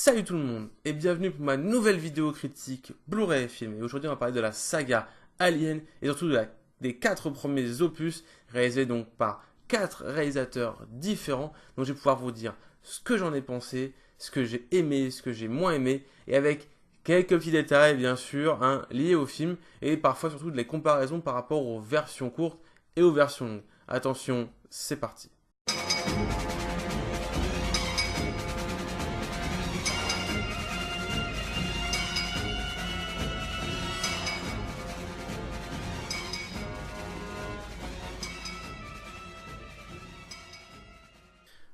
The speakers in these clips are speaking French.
Salut tout le monde et bienvenue pour ma nouvelle vidéo critique Blu-ray film. Et aujourd'hui on va parler de la saga Alien et surtout des 4 premiers opus réalisés donc par 4 réalisateurs différents. Donc je vais pouvoir vous dire ce que j'en ai pensé, ce que j'ai aimé, ce que j'ai moins aimé et avec quelques petits détails bien sûr liés au film et parfois surtout des comparaisons par rapport aux versions courtes et aux versions longues. Attention, c'est parti.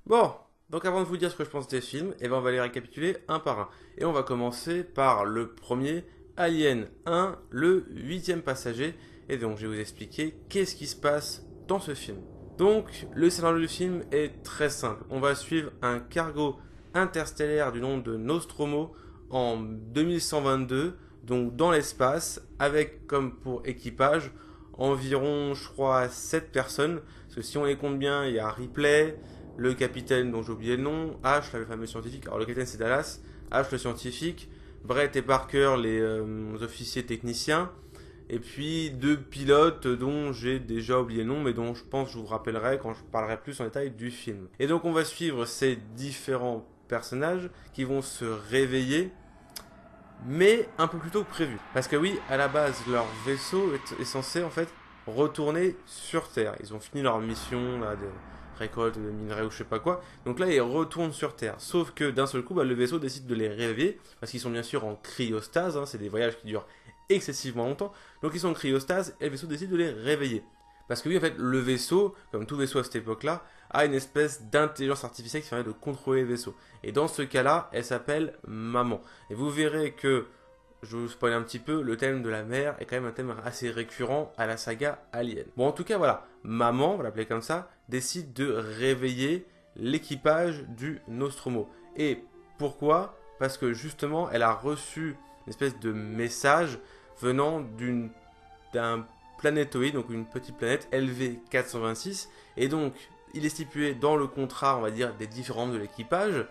Bon, donc avant de vous dire ce que je pense des films, on va les récapituler un par un. Et on va commencer par le premier, Alien 1, le 8e passager. Et donc je vais vous expliquer qu'est-ce qui se passe dans ce film. Donc le scénario du film est très simple. On va suivre un cargo interstellaire du nom de Nostromo en 2122, donc dans l'espace, avec comme pour équipage environ, je crois, 7 personnes. Parce que si on les compte bien, il y a Ripley, le capitaine dont j'ai oublié le nom, H, le fameux scientifique. Alors le capitaine c'est Dallas, H le scientifique, Brett et Parker les officiers techniciens, et puis 2 pilotes dont j'ai déjà oublié le nom, mais dont je pense que je vous rappellerai quand je parlerai plus en détail du film. Et donc on va suivre ces différents personnages qui vont se réveiller, mais un peu plus tôt que prévu. Parce que oui, à la base, leur vaisseau est censé en fait retourner sur Terre. Ils ont fini leur mission là, de récolte de minerais ou je sais pas quoi. Donc là, ils retournent sur Terre. Sauf que d'un seul coup, le vaisseau décide de les réveiller, parce qu'ils sont bien sûr en cryostase, c'est des voyages qui durent excessivement longtemps. Donc ils sont en cryostase et le vaisseau décide de les réveiller. Parce que oui, en fait, le vaisseau, comme tout vaisseau à cette époque-là, a une espèce d'intelligence artificielle qui permet de contrôler le vaisseau. Et dans ce cas-là, elle s'appelle Maman. Et vous verrez que, je vous spoil un petit peu, le thème de la mère est quand même un thème assez récurrent à la saga Alien. Bon, en tout cas, voilà, Maman, on va l'appeler comme ça, décide de réveiller l'équipage du Nostromo. Et pourquoi? Parce que justement, elle a reçu une espèce de message venant d'un planétoïde, donc une petite planète LV426, et donc il est stipulé dans le contrat, on va dire, des différents membres de l'équipage,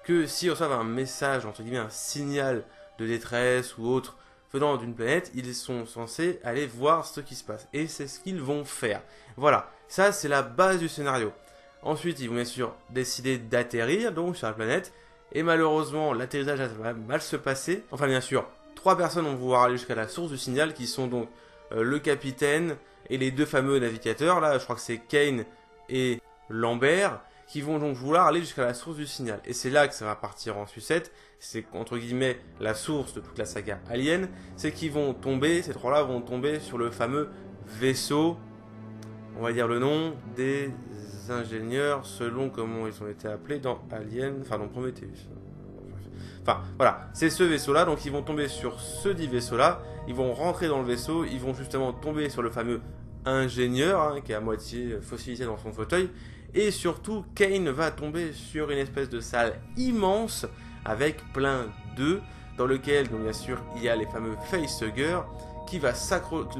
que s'ils reçoivent un message, entre guillemets, un signal de détresse ou autre venant d'une planète, ils sont censés aller voir ce qui se passe. Et c'est ce qu'ils vont faire. Voilà, ça c'est la base du scénario. Ensuite, ils vont bien sûr décider d'atterrir donc sur la planète. Et malheureusement, l'atterrissage va mal se passer. Enfin bien sûr, 3 personnes vont vouloir aller jusqu'à la source du signal, qui sont donc le capitaine et les 2 fameux navigateurs. Là, je crois que c'est Kane et Lambert, qui vont donc vouloir aller jusqu'à la source du signal. Et c'est là que ça va partir en sucette. C'est entre guillemets la source de toute la saga Alien. C'est qu'ils vont tomber, ces 3-là vont tomber sur le fameux vaisseau, on va dire le nom des ingénieurs selon comment ils ont été appelés dans Alien, enfin dans Prometheus. Enfin voilà, c'est ce vaisseau-là, donc ils vont tomber sur ce dit vaisseau-là, ils vont rentrer dans le vaisseau, ils vont justement tomber sur le fameux ingénieur, qui est à moitié fossilisé dans son fauteuil, et surtout Kane va tomber sur une espèce de salle immense avec plein d'œufs, dans lequel donc bien sûr il y a les fameux facehuggers,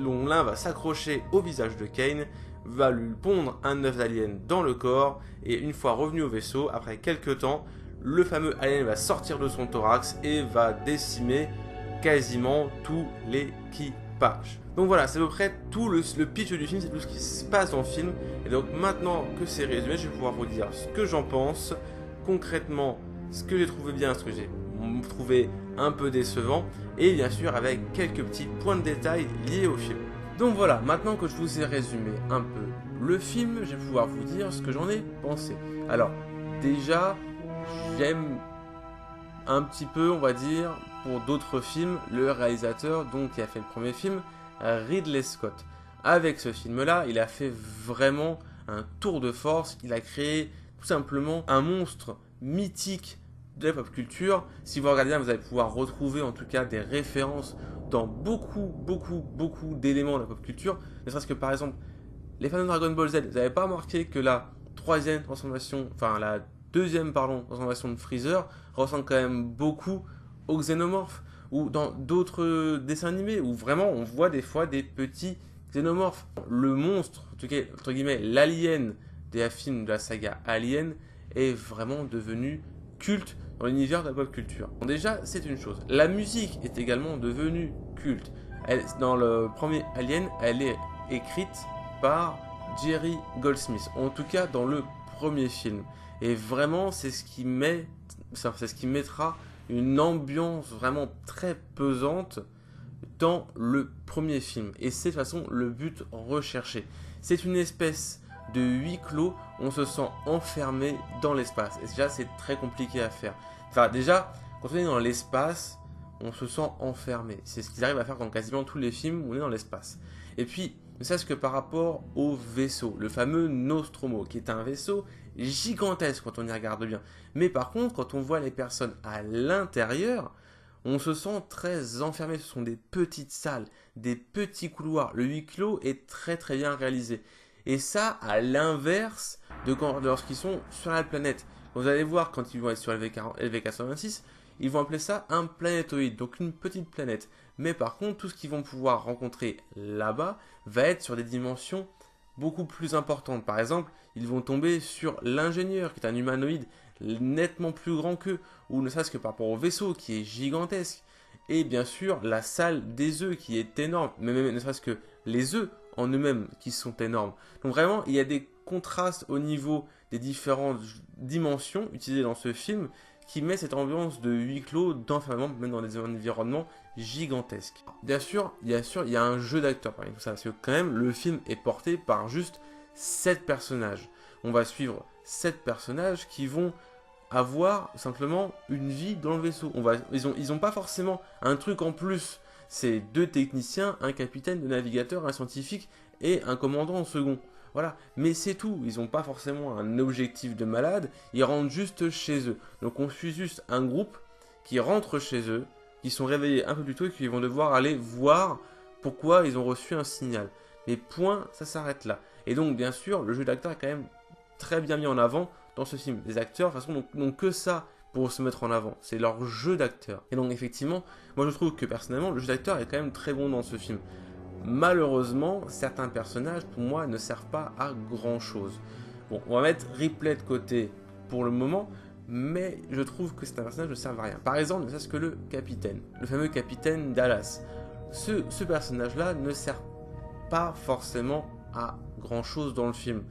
dont l'un va s'accrocher au visage de Kane, va lui pondre un œuf d'alien dans le corps, et une fois revenu au vaisseau, après quelques temps, le fameux alien va sortir de son thorax et va décimer quasiment tout l'équipage. Donc voilà, c'est à peu près tout le pitch du film, c'est tout ce qui se passe dans le film. Et donc maintenant que c'est résumé, je vais pouvoir vous dire ce que j'en pense, concrètement, ce que j'ai trouvé bien, ce que j'ai trouvé un peu décevant, et bien sûr avec quelques petits points de détail liés au film. Donc voilà, maintenant que je vous ai résumé un peu le film, je vais pouvoir vous dire ce que j'en ai pensé. Alors, déjà, j'aime un petit peu, on va dire, pour d'autres films, le réalisateur donc qui a fait le premier film, Ridley Scott. Avec ce film-là, il a fait vraiment un tour de force, il a créé tout simplement un monstre mythique de la pop culture. Si vous regardez bien, vous allez pouvoir retrouver en tout cas des références dans beaucoup d'éléments de la pop culture. Ne serait-ce que par exemple, les fans de Dragon Ball Z, vous n'avez pas remarqué que la troisième transformation, enfin la deuxième transformation de Freezer ressemble quand même beaucoup au Xénomorphe, ou dans d'autres dessins animés où vraiment on voit des fois des petits xénomorphes. Le monstre, en tout cas, entre guillemets, l'alien des films de la saga Alien est vraiment devenu culte dans l'univers de la pop culture. Bon, déjà, c'est une chose. La musique est également devenue culte. Dans le premier Alien, elle est écrite par Jerry Goldsmith, en tout cas dans le premier film. Et vraiment, c'est ce qui mettra une ambiance vraiment très pesante dans le premier film. Et c'est de toute façon le but recherché. C'est une espèce de huis clos, on se sent enfermé dans l'espace. Et déjà, c'est très compliqué à faire. Enfin, déjà, quand on est dans l'espace, on se sent enfermé. C'est ce qu'ils arrivent à faire dans quasiment tous les films où on est dans l'espace. Et puis, ne serait-ce que par rapport au vaisseau, le fameux Nostromo, qui est un vaisseau gigantesque quand on y regarde bien. Mais par contre, quand on voit les personnes à l'intérieur, on se sent très enfermé. Ce sont des petites salles, des petits couloirs. Le huis clos est très très bien réalisé. Et ça, à l'inverse de lorsqu'ils sont sur la planète. Vous allez voir, quand ils vont être sur LV426, ils vont appeler ça un planétoïde, donc une petite planète. Mais par contre, tout ce qu'ils vont pouvoir rencontrer là-bas va être sur des dimensions beaucoup plus importantes. Par exemple, ils vont tomber sur l'ingénieur, qui est un humanoïde nettement plus grand qu'eux, ou ne serait-ce que par rapport au vaisseau, qui est gigantesque. Et bien sûr, la salle des œufs, qui est énorme, mais même ne serait-ce que les œufs en eux-mêmes, qui sont énormes. Donc vraiment, il y a des contrastes au niveau des différentes dimensions utilisées dans ce film, qui met cette ambiance de huis clos, d'enfermement, même dans des environnements gigantesques. Bien sûr, il y a un jeu d'acteurs parmi tout ça, parce que quand même, le film est porté par juste 7 personnages. On va suivre 7 personnages qui vont avoir simplement une vie dans le vaisseau. Ils ont pas forcément un truc en plus. C'est 2 techniciens, un capitaine, 2 navigateurs, un scientifique et un commandant en second. Voilà, mais c'est tout, ils n'ont pas forcément un objectif de malade, ils rentrent juste chez eux. Donc on suit juste un groupe qui rentre chez eux, qui sont réveillés un peu plus tôt et qui vont devoir aller voir pourquoi ils ont reçu un signal. Mais point, ça s'arrête là. Et donc bien sûr, le jeu d'acteur est quand même très bien mis en avant dans ce film. Les acteurs, de toute façon, n'ont que ça pour se mettre en avant, c'est leur jeu d'acteur. Et donc effectivement, moi je trouve que personnellement, le jeu d'acteur est quand même très bon dans ce film. Malheureusement, certains personnages, pour moi, ne servent pas à grand chose. Bon, on va mettre Ripley de côté pour le moment, mais je trouve que certains personnages ne servent à rien. Par exemple, ne serait-ce que le capitaine, le fameux capitaine Dallas. Ce personnage-là ne sert pas forcément à grand chose dans le film.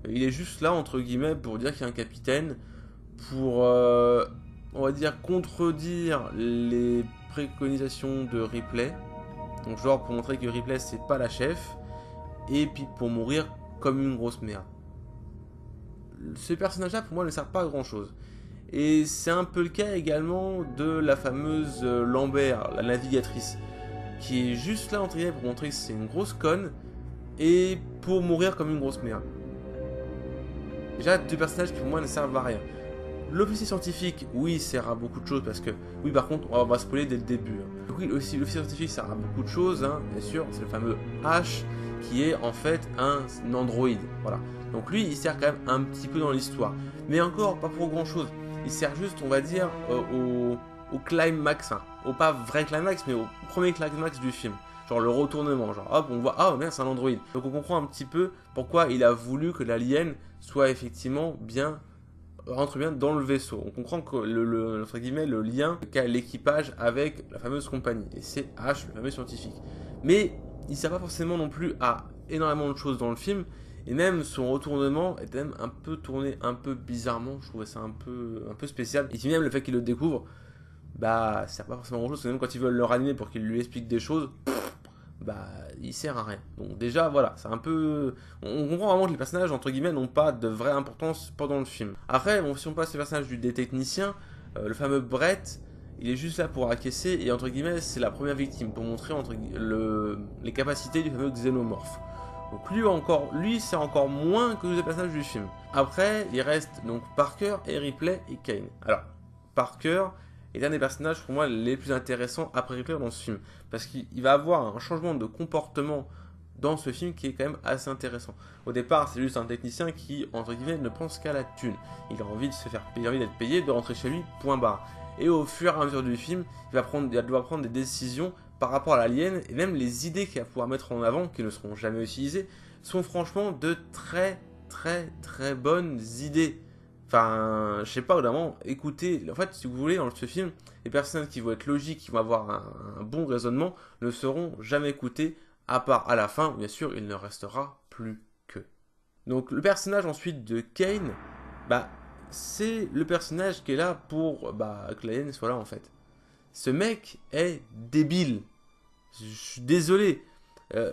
Il est juste là, entre guillemets, pour dire qu'il y a un capitaine, pour, on va dire, contredire les préconisations de Ripley. Donc genre pour montrer que Ripley c'est pas la chef, et puis pour mourir comme une grosse merde. Ce personnage là pour moi ne sert pas à grand chose. Et c'est un peu le cas également de la fameuse Lambert, la navigatrice, qui est juste là entre guillemets pour montrer que c'est une grosse conne, et pour mourir comme une grosse merde. Déjà 2 personnages qui pour moi ne servent à rien. L'officier scientifique, oui, sert à beaucoup de choses parce que, oui, par contre, on va spoiler dès le début. Donc, oui, l'officier scientifique sert à beaucoup de choses, hein, bien sûr, c'est le fameux H qui est en fait un androïde. Voilà. Donc, lui, il sert quand même un petit peu dans l'histoire. Mais encore, pas pour grand chose. Il sert juste, on va dire, au climax, hein, au pas vrai climax, mais au premier climax du film. Genre le retournement, genre hop, on voit, ah merde, c'est un androïde. Donc, on comprend un petit peu pourquoi il a voulu que l'alien soit effectivement rentre bien dans le vaisseau. On comprend que entre guillemets, le lien qu'a l'équipage avec la fameuse compagnie. Et c'est H, le fameux scientifique. Mais il ne sert pas forcément non plus à énormément de choses dans le film. Et même son retournement est même un peu tourné un peu bizarrement. Je trouvais ça un peu spécial. Et puis même le fait qu'il le découvre, bah, ça sert pas forcément à grand chose. Même quand ils veulent le ranimer pour qu'il lui explique des choses, bah, il sert à rien. Donc déjà, voilà, c'est un peu... On comprend vraiment que les personnages, entre guillemets, n'ont pas de vraie importance pendant le film. Après, bon, si on passe au personnage des techniciens, le fameux Brett, il est juste là pour acquiescer, et entre guillemets, c'est la première victime, pour montrer les capacités du fameux xénomorphe. Donc lui, c'est encore moins que les personnages du film. Après, il reste donc Parker et Ripley et Kane. Alors, Parker est un des personnages pour moi les plus intéressants après Ripley dans ce film. Parce qu'il va avoir un changement de comportement dans ce film qui est quand même assez intéressant. Au départ, c'est juste un technicien qui, entre guillemets, ne pense qu'à la thune. Il a envie de se faire payer, il a envie d'être payé, de rentrer chez lui, point barre. Et au fur et à mesure du film, il va devoir prendre des décisions par rapport à l'alien, et même les idées qu'il va pouvoir mettre en avant, qui ne seront jamais utilisées, sont franchement de très très très bonnes idées. Enfin, je sais pas, vraiment, écoutez, en fait, si vous voulez, dans ce film, les personnages qui vont être logiques, qui vont avoir un bon raisonnement, ne seront jamais écoutés, à part à la fin, où bien sûr, il ne restera plus que. Donc, le personnage ensuite de Kane, bah, c'est le personnage qui est là pour que l'alien soit là, en fait. Ce mec est débile. Je suis désolé.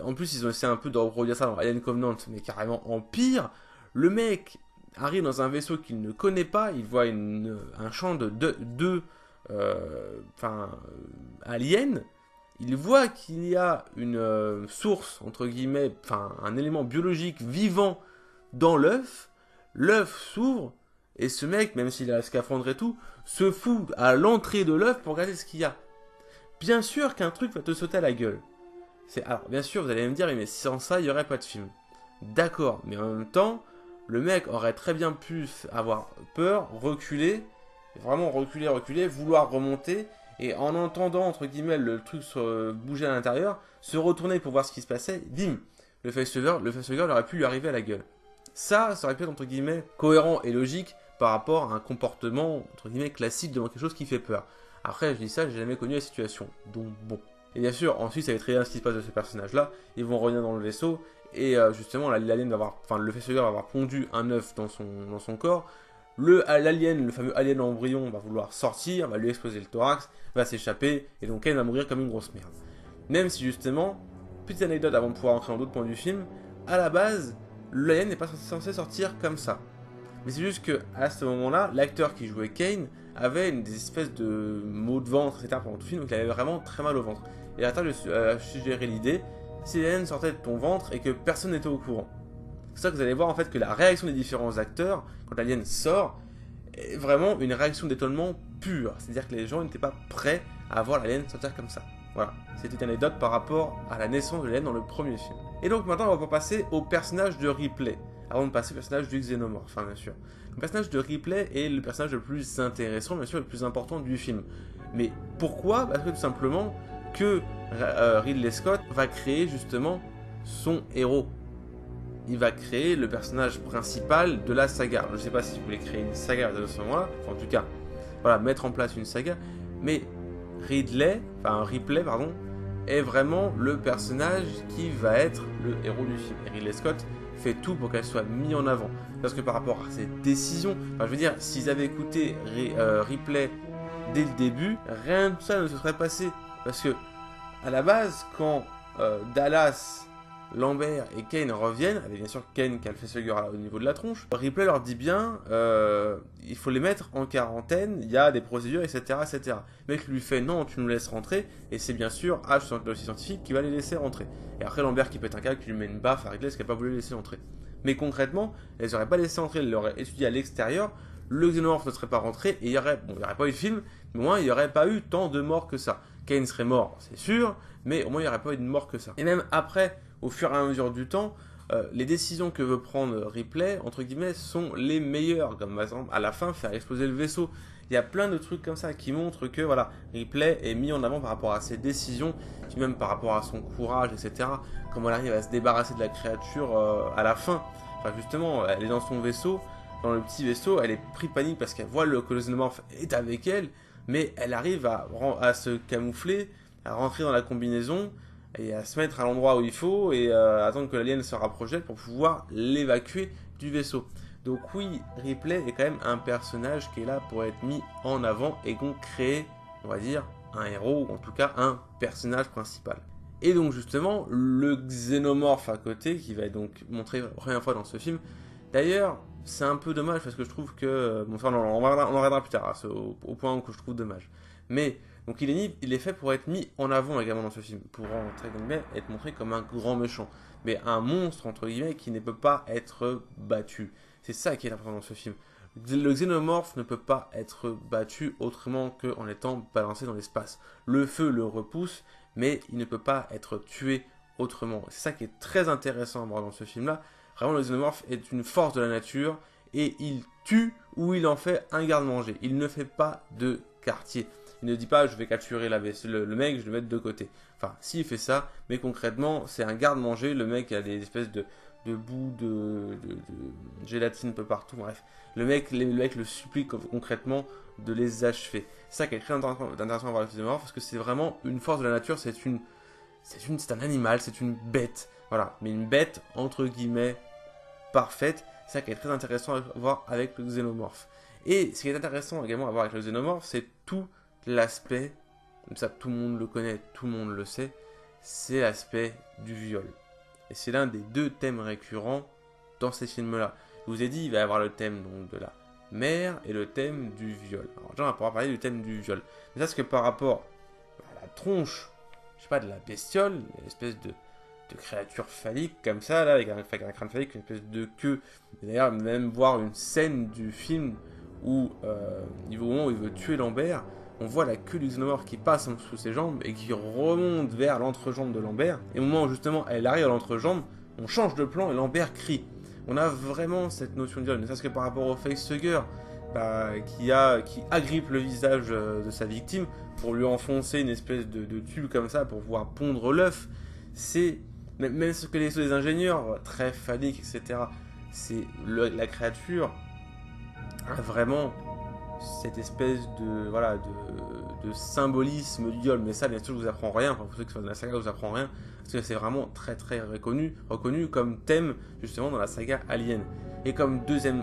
En plus, ils ont essayé un peu de reproduire ça dans Alien Covenant, mais carrément en pire. Le mec arrive dans un vaisseau qu'il ne connaît pas, il voit un champ de deux aliens, il voit qu'il y a une source, entre guillemets, enfin un élément biologique vivant dans l'œuf, l'œuf s'ouvre, et ce mec, même s'il a le scaphandre et tout, se fout à l'entrée de l'œuf pour regarder ce qu'il y a. Bien sûr qu'un truc va te sauter à la gueule. Alors, bien sûr, vous allez me dire, mais sans ça, il n'y aurait pas de film. D'accord, mais en même temps, le mec aurait très bien pu avoir peur, reculer, vraiment reculer, vouloir remonter, et en entendant, entre guillemets, le truc bouger à l'intérieur, se retourner pour voir ce qui se passait, bim, le facehugger aurait pu lui arriver à la gueule. Ça aurait pu être, entre guillemets, cohérent et logique par rapport à un comportement, entre guillemets, classique devant quelque chose qui fait peur. Après, je dis ça, j'ai jamais connu la situation, donc bon. Et bien sûr, ensuite, ça va être très bien ce qui se passe de ce personnage-là, ils vont revenir dans le vaisseau, et justement, l'alien le facehugger va avoir pondu un œuf dans son corps. L'alien, le fameux alien embryon, va vouloir sortir, va lui exploser le thorax, va s'échapper, et donc Kane va mourir comme une grosse merde. Même si justement, petite anecdote avant de pouvoir entrer dans d'autres points du film, à la base, l'alien n'est pas censé sortir comme ça. Mais c'est juste que à ce moment-là, l'acteur qui jouait Kane avait des espèces de maux de ventre, etc. pendant tout le film, donc il avait vraiment très mal au ventre. Et l'acteur lui a suggéré l'idée, si l'alien sortait de ton ventre et que personne n'était au courant. C'est ça que vous allez voir en fait que la réaction des différents acteurs, quand l'alien sort, est vraiment une réaction d'étonnement pure. C'est-à-dire que les gens n'étaient pas prêts à voir l'alien sortir comme ça. Voilà, c'était une anecdote par rapport à la naissance de l'alien dans le premier film. Et donc maintenant on va passer au personnage de Ripley, avant de passer au personnage du Xénomorphe, bien sûr. Le personnage de Ripley est le personnage le plus intéressant, bien sûr le plus important du film. Mais pourquoi? Parce que tout simplement que Ridley Scott va créer justement son héros. Il va créer le personnage principal de la saga. Je ne sais pas si vous voulez créer une saga à ce moment-là, enfin, en tout cas, voilà, mettre en place une saga, mais Ripley, est vraiment le personnage qui va être le héros du film. Et Ridley Scott fait tout pour qu'elle soit mise en avant. Parce que par rapport à ses décisions, je veux dire, s'ils avaient écouté Ripley dès le début, rien de ça ne se serait passé. Parce que, à la base, quand Dallas, Lambert et Kane reviennent, avec bien sûr Kane qui a le facehugger au niveau de la tronche, Ripley leur dit bien, il faut les mettre en quarantaine, il y a des procédures, etc. etc. Le mec lui fait, non, tu nous laisses rentrer, et c'est bien sûr H, le scientifique, qui va les laisser rentrer. Et après Lambert qui pète un câble, qui lui met une baffe à Ripley, parce qu'elle n'a pas voulu les laisser entrer. Mais concrètement, elles les auraient pas laissé entrer, elles l'auraient étudié à l'extérieur, le Xénomorphe ne serait pas rentré, et il y aurait pas eu de film, mais au moins il n'y aurait pas eu tant de morts que ça. Kane serait mort, c'est sûr, mais au moins il n'y aurait pas eu de mort que ça. Et même après, au fur et à mesure du temps, les décisions que veut prendre Ripley, entre guillemets, sont les meilleures. Comme par exemple, à la fin, faire exploser le vaisseau. Il y a plein de trucs comme ça qui montrent que voilà, Ripley est mis en avant par rapport à ses décisions, puis même par rapport à son courage, etc. Comment elle arrive à se débarrasser de la créature à la fin. Enfin, justement, elle est dans son vaisseau, dans le petit vaisseau, elle est pris panique parce qu'elle voit que le Xénomorphe est avec elle, mais elle arrive à se camoufler, à rentrer dans la combinaison, et à se mettre à l'endroit où il faut et attendre que l'alien se rapproche d'elle pour pouvoir l'évacuer du vaisseau. Donc oui, Ripley est quand même un personnage qui est là pour être mis en avant et qu'on crée, on va dire, un héros, ou en tout cas un personnage principal. Et donc justement, le Xénomorphe à côté, qui va être donc montré la première fois dans ce film. D'ailleurs, c'est un peu dommage parce que je trouve que... Bon, ça, on en reviendra plus tard, au point où je trouve dommage. Mais... Donc il est fait pour être mis en avant également dans ce film, pour entre guillemets, être montré comme un grand méchant, mais un monstre entre guillemets qui ne peut pas être battu. C'est ça qui est important dans ce film. Le Xénomorphe ne peut pas être battu autrement qu'en étant balancé dans l'espace. Le feu le repousse, mais il ne peut pas être tué autrement. C'est ça qui est très intéressant à voir dans ce film-là. Vraiment, le Xénomorphe est une force de la nature et il tue ou il en fait un garde-manger. Il ne fait pas de quartier. Il ne dit pas je vais capturer le mec, je vais le mettre de côté. Enfin, si il fait ça, mais concrètement, c'est un garde-manger. Le mec a des espèces de bouts gélatine un peu partout, bref. Le mec le supplie concrètement de les achever. C'est ça qui est très intéressant à voir les xénomorphes, parce que c'est vraiment une force de la nature, c'est un animal, c'est une bête. Voilà, mais une bête, entre guillemets, parfaite. C'est ça qui est très intéressant à voir avec le xénomorphe. Et ce qui est intéressant également à voir avec le xénomorphe, c'est tout l'aspect, comme ça tout le monde le connaît, tout le monde le sait, c'est l'aspect du viol. Et c'est l'un des deux thèmes récurrents dans ces films-là. Je vous ai dit, il va y avoir le thème donc, de la mère et le thème du viol. Alors, déjà, on va pouvoir parler du thème du viol. Mais ça, c'est que par rapport à la tronche, je sais pas, de la bestiole, une espèce de créature phallique comme ça, là, avec un crâne phallique, une espèce de queue. D'ailleurs, même voir une scène du film où, au moment où il veut tuer Lambert, on voit la queue du xénomorphe qui passe sous ses jambes et qui remonte vers l'entrejambe de Lambert. Et au moment où justement elle arrive à l'entrejambe, on change de plan et Lambert crie. On a vraiment cette notion de viol, ne serait-ce que par rapport au facehugger qui agrippe le visage de sa victime pour lui enfoncer une espèce de tube comme ça pour pouvoir pondre l'œuf. C'est même ce que les ingénieurs, très phalliques, etc. C'est la créature a vraiment cette espèce de symbolisme du viol. Mais ça, bien sûr, je vous apprends rien. Enfin, pour ceux qui sont dans la saga, je vous apprends rien. Parce que c'est vraiment très très reconnu comme thème, justement, dans la saga Alien. Et comme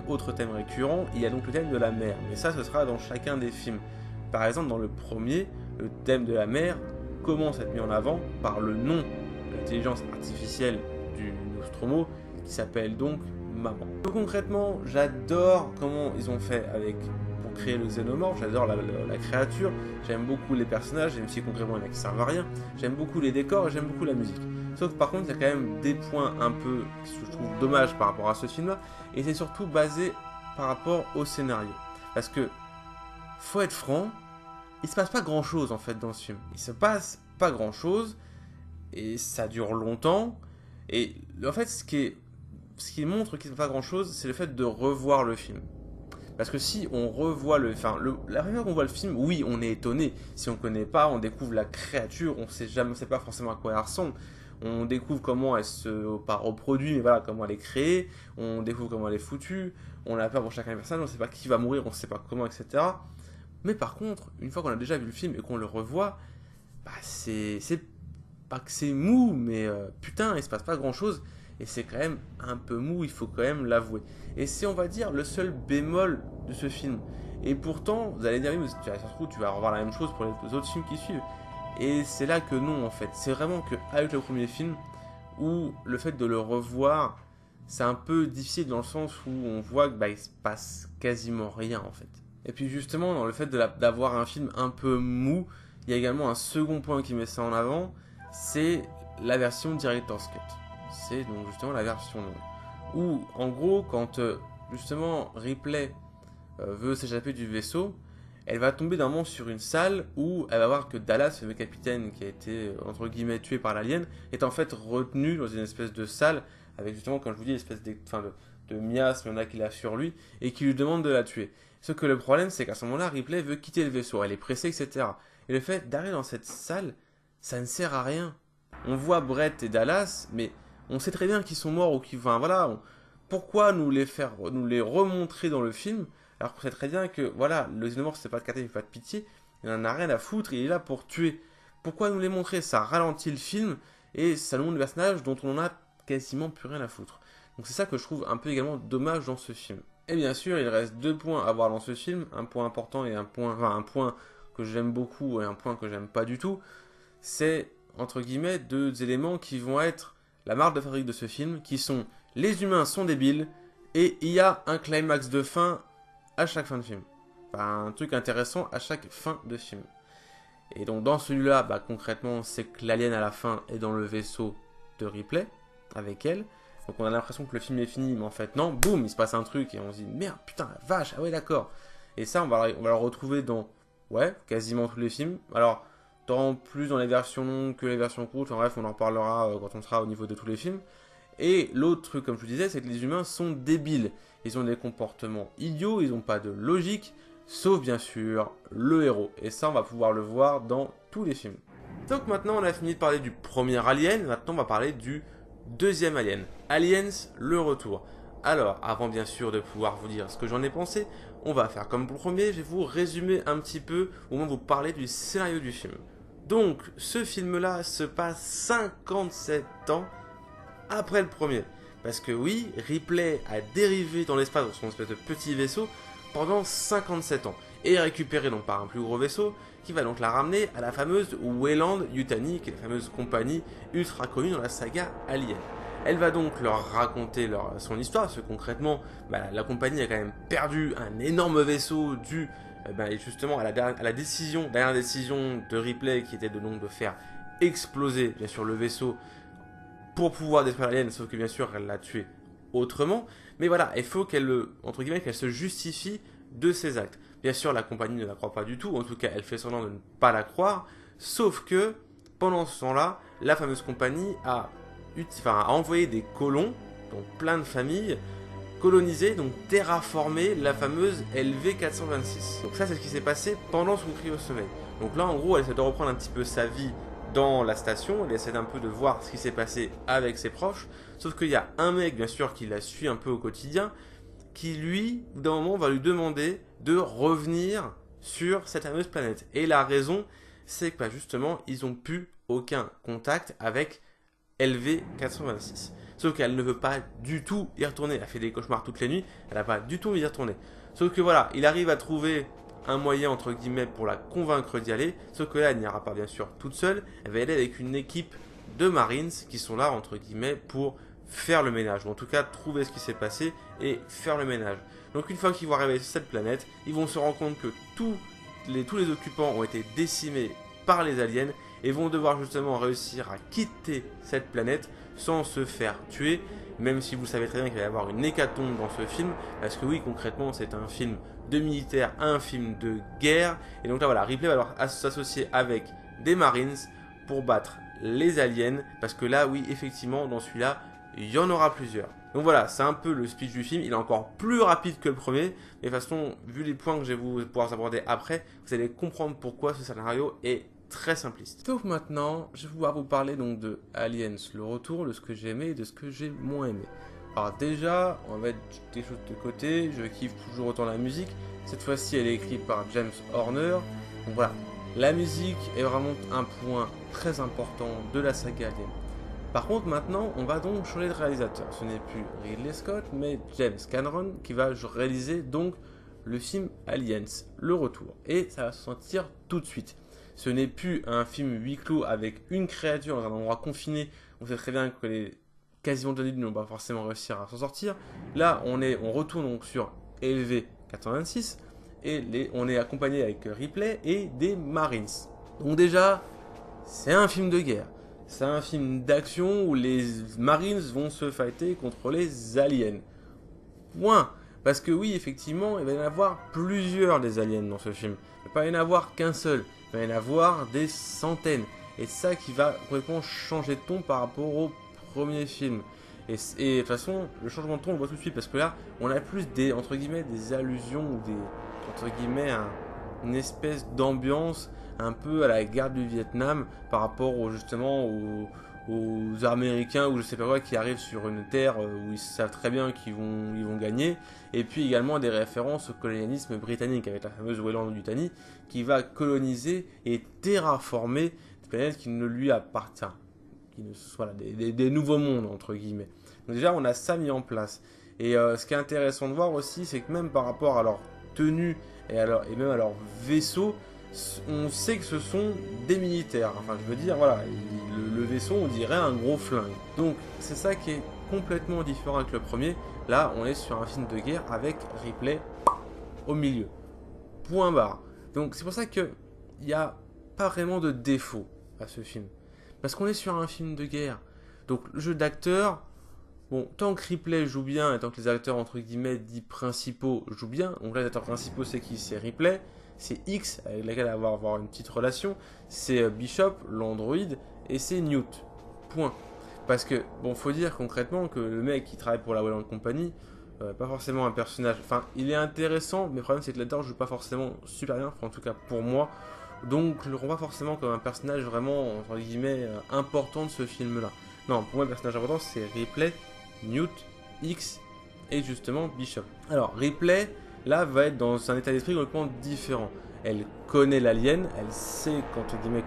autre thème récurrent, il y a donc le thème de la mer. Mais ça, ce sera dans chacun des films. Par exemple, dans le premier, le thème de la mer commence à être mis en avant par le nom de l'intelligence artificielle du Nostromo, qui s'appelle donc Maman. Donc, concrètement, j'adore comment ils ont fait pour créer le xénomorphe, j'adore la créature, j'aime beaucoup les personnages, même si concrètement il y en a qui servent à rien, j'aime beaucoup les décors et j'aime beaucoup la musique. Sauf que par contre, il y a quand même des points un peu que je trouve dommage par rapport à ce film-là, et c'est surtout basé par rapport au scénario. Parce que, faut être franc, il se passe pas grand-chose en fait dans ce film. Il se passe pas grand-chose, et ça dure longtemps, et en fait, ce qui montre qu'il ne se passe pas grand-chose, c'est le fait de revoir le film. Parce que si on revoit la première fois qu'on voit le film, oui, on est étonné. Si on connaît pas, on découvre la créature, on sait pas forcément à quoi elle ressemble. On découvre comment elle se, pas reproduit, mais voilà, comment elle est créée. On découvre comment elle est foutue. On a peur pour chacun des personnages, on sait pas qui va mourir, on sait pas comment, etc. Mais par contre, une fois qu'on a déjà vu le film et qu'on le revoit, c'est pas que c'est mou, mais putain, il se passe pas grand chose. Et c'est quand même un peu mou, il faut quand même l'avouer. Et c'est, on va dire, le seul bémol de ce film. Et pourtant, vous allez dire, oui, mais ça se trouve, tu vas revoir la même chose pour les autres films qui suivent. Et c'est là que non, en fait. C'est vraiment qu'avec le premier film, où le fait de le revoir, c'est un peu difficile dans le sens où on voit que il se passe quasiment rien, en fait. Et puis justement, dans le fait d'avoir un film un peu mou, il y a également un second point qui met ça en avant, c'est la version Director's Cut. C'est donc justement la version longue. Où, en gros, quand justement Ripley veut s'échapper du vaisseau, elle va tomber d'un moment sur une salle où elle va voir que Dallas, le capitaine qui a été entre guillemets tué par l'alien, est en fait retenu dans une espèce de salle avec justement, comme je vous dis, une espèce de miasme, il y en a qui l'a sur lui, et qui lui demande de la tuer. Sauf que le problème, c'est qu'à ce moment-là, Ripley veut quitter le vaisseau, elle est pressée, etc. Et le fait d'arriver dans cette salle, ça ne sert à rien. On voit Brett et Dallas, mais on sait très bien qu'ils sont morts ou qu'ils... Enfin voilà, pourquoi nous les remontrer dans le film alors qu'on sait très bien que voilà, le xénomorphe c'est pas de quartier, il fait pas de pitié, il en a rien à foutre, il est là pour tuer. Pourquoi nous les montrer? Ça ralentit le film et ça nous montre des personnages dont on a quasiment plus rien à foutre. Donc c'est ça que je trouve un peu également dommage dans ce film. Et bien sûr, il reste deux points à voir dans ce film, un point important et un point que j'aime beaucoup et un point que j'aime pas du tout. C'est entre guillemets deux éléments qui vont être la marque de fabrique de ce film, qui sont les humains sont débiles et il y a un climax de fin à chaque fin de film. Enfin, un truc intéressant à chaque fin de film. Et donc dans celui-là, concrètement, c'est que l'alien à la fin est dans le vaisseau de Ripley, avec elle. Donc on a l'impression que le film est fini, mais en fait non, boum, il se passe un truc et on se dit merde, putain, la vache, ah ouais d'accord. Et ça, on va le retrouver dans, quasiment tous les films. Alors, tant plus dans les versions longues que les versions courtes, enfin bref, on en reparlera quand on sera au niveau de tous les films. Et l'autre truc, comme je vous disais, c'est que les humains sont débiles. Ils ont des comportements idiots, ils n'ont pas de logique, sauf bien sûr le héros. Et ça, on va pouvoir le voir dans tous les films. Donc maintenant, on a fini de parler du premier Alien, maintenant on va parler du deuxième Alien. Aliens, le retour. Alors, avant bien sûr de pouvoir vous dire ce que j'en ai pensé, on va faire comme pour le premier, je vais vous résumer un petit peu, au moins vous parler du scénario du film. Donc, ce film-là se passe 57 ans après le premier. Parce que oui, Ripley a dérivé dans l'espace dans son espèce de petit vaisseau pendant 57 ans. Et est récupéré donc par un plus gros vaisseau qui va donc la ramener à la fameuse Weyland-Yutani, qui est la fameuse compagnie ultra connue dans la saga Alien. Elle va donc leur raconter son histoire, parce que concrètement, la compagnie a quand même perdu un énorme vaisseau dû justement à la dernière décision de Ripley qui était donc de faire exploser bien sûr le vaisseau pour pouvoir détruire l'alien, sauf que bien sûr elle l'a tué autrement. Mais voilà, il faut entre guillemets, qu'elle se justifie de ses actes. Bien sûr, la compagnie ne la croit pas du tout, en tout cas elle fait semblant de ne pas la croire, sauf que pendant ce temps-là, la fameuse compagnie a envoyé des colons, donc plein de familles, coloniser, donc terraformer la fameuse LV-426. Donc ça c'est ce qui s'est passé pendant son cryosommeil. Donc là en gros elle essaie de reprendre un petit peu sa vie dans la station, elle essaie un peu de voir ce qui s'est passé avec ses proches, sauf qu'il y a un mec bien sûr qui la suit un peu au quotidien, qui lui, d'un moment, va lui demander de revenir sur cette fameuse planète. Et la raison, c'est que justement, ils n'ont plus aucun contact avec LV-426. Sauf qu'elle ne veut pas du tout y retourner. Elle a fait des cauchemars toutes les nuits, elle n'a pas du tout envie d'y retourner. Sauf que voilà, il arrive à trouver un moyen, entre guillemets, pour la convaincre d'y aller. Sauf que là, elle n'ira pas bien sûr toute seule. Elle va y aller avec une équipe de Marines qui sont là, entre guillemets, pour faire le ménage, ou en tout cas trouver ce qui s'est passé et faire le ménage. Donc une fois qu'ils vont arriver sur cette planète, ils vont se rendre compte que tous les occupants ont été décimés par les aliens et vont devoir justement réussir à quitter cette planète sans se faire tuer, même si vous savez très bien qu'il va y avoir une hécatombe dans ce film, parce que oui, concrètement, c'est un film de militaire, un film de guerre, et donc là voilà, Ripley va devoir s'associer avec des Marines pour battre les aliens, parce que là, oui, effectivement, dans celui-là, il y en aura plusieurs. Donc voilà, c'est un peu le speech du film. Il est encore plus rapide que le premier. Mais de toute façon, vu les points que je vais vous pouvoir aborder après, vous allez comprendre pourquoi ce scénario est très simpliste. Donc maintenant, je vais pouvoir vous parler donc de Aliens, le retour, de ce que j'ai aimé et de ce que j'ai moins aimé. Alors déjà, on va mettre des choses de côté. Je kiffe toujours autant la musique. Cette fois-ci, elle est écrite par James Horner. Donc voilà, la musique est vraiment un point très important de la saga Alien. Par contre, maintenant, on va donc changer de réalisateur. Ce n'est plus Ridley Scott, mais James Cameron qui va réaliser donc le film Aliens, le retour. Et ça va se sentir tout de suite. Ce n'est plus un film huis clos avec une créature dans un endroit confiné. On sait très bien que les quasiment tous les n'ont pas forcément réussir à s'en sortir. Là, on retourne donc sur LV-426 et on est accompagné avec Ripley et des Marines. Donc déjà, c'est un film de guerre. C'est un film d'action où les Marines vont se fighter contre les aliens. Point. Parce que oui, effectivement, il va y en avoir plusieurs des aliens dans ce film. Il ne va pas y en avoir qu'un seul. Il va y en avoir des centaines. Et c'est ça qui va complètement changer de ton par rapport au premier film. Et de toute façon, le changement de ton, on le voit tout de suite. Parce que là, on a plus entre guillemets, des allusions ou entre guillemets, une espèce d'ambiance un peu à la guerre du Vietnam par rapport justement aux Américains ou je sais pas quoi qui arrivent sur une terre où ils savent très bien qu'ils vont gagner, et puis également des références au colonialisme britannique avec la fameuse Weyland-Yutani qui va coloniser et terraformer des planètes qui ne lui appartiennent, voilà, des nouveaux mondes entre guillemets. Donc déjà on a ça mis en place, et ce qui est intéressant de voir aussi, c'est que même par rapport à leur tenue et même à leur vaisseau, on sait que ce sont des militaires. Enfin, je veux dire, voilà, le vaisseau, on dirait un gros flingue. Donc, c'est ça qui est complètement différent avec le premier. Là, on est sur un film de guerre avec Ripley au milieu. Point barre. Donc, c'est pour ça qu'il n'y a pas vraiment de défaut à ce film. Parce qu'on est sur un film de guerre. Donc, le jeu d'acteur, bon, tant que Ripley joue bien et tant que les acteurs, entre guillemets, dits principaux jouent bien, donc là, les acteurs principaux, c'est qui? C'est Ripley. C'est X, avec laquelle elle va avoir une petite relation, c'est Bishop, l'androïde, et c'est Newt. Point. Parce que, bon, faut dire concrètement que le mec qui travaille pour la Weyland Company, pas forcément un personnage, enfin, il est intéressant, mais le problème c'est que l'acteur joue pas forcément super bien, enfin, en tout cas pour moi, donc je le rends pas forcément comme un personnage vraiment, entre guillemets, important de ce film-là. Non, pour moi, le personnage important, c'est Ripley, Newt, X, et justement Bishop. Alors Ripley, là, va être dans un état d'esprit complètement différent. Elle connaît l'alien, elle sait, entre guillemets,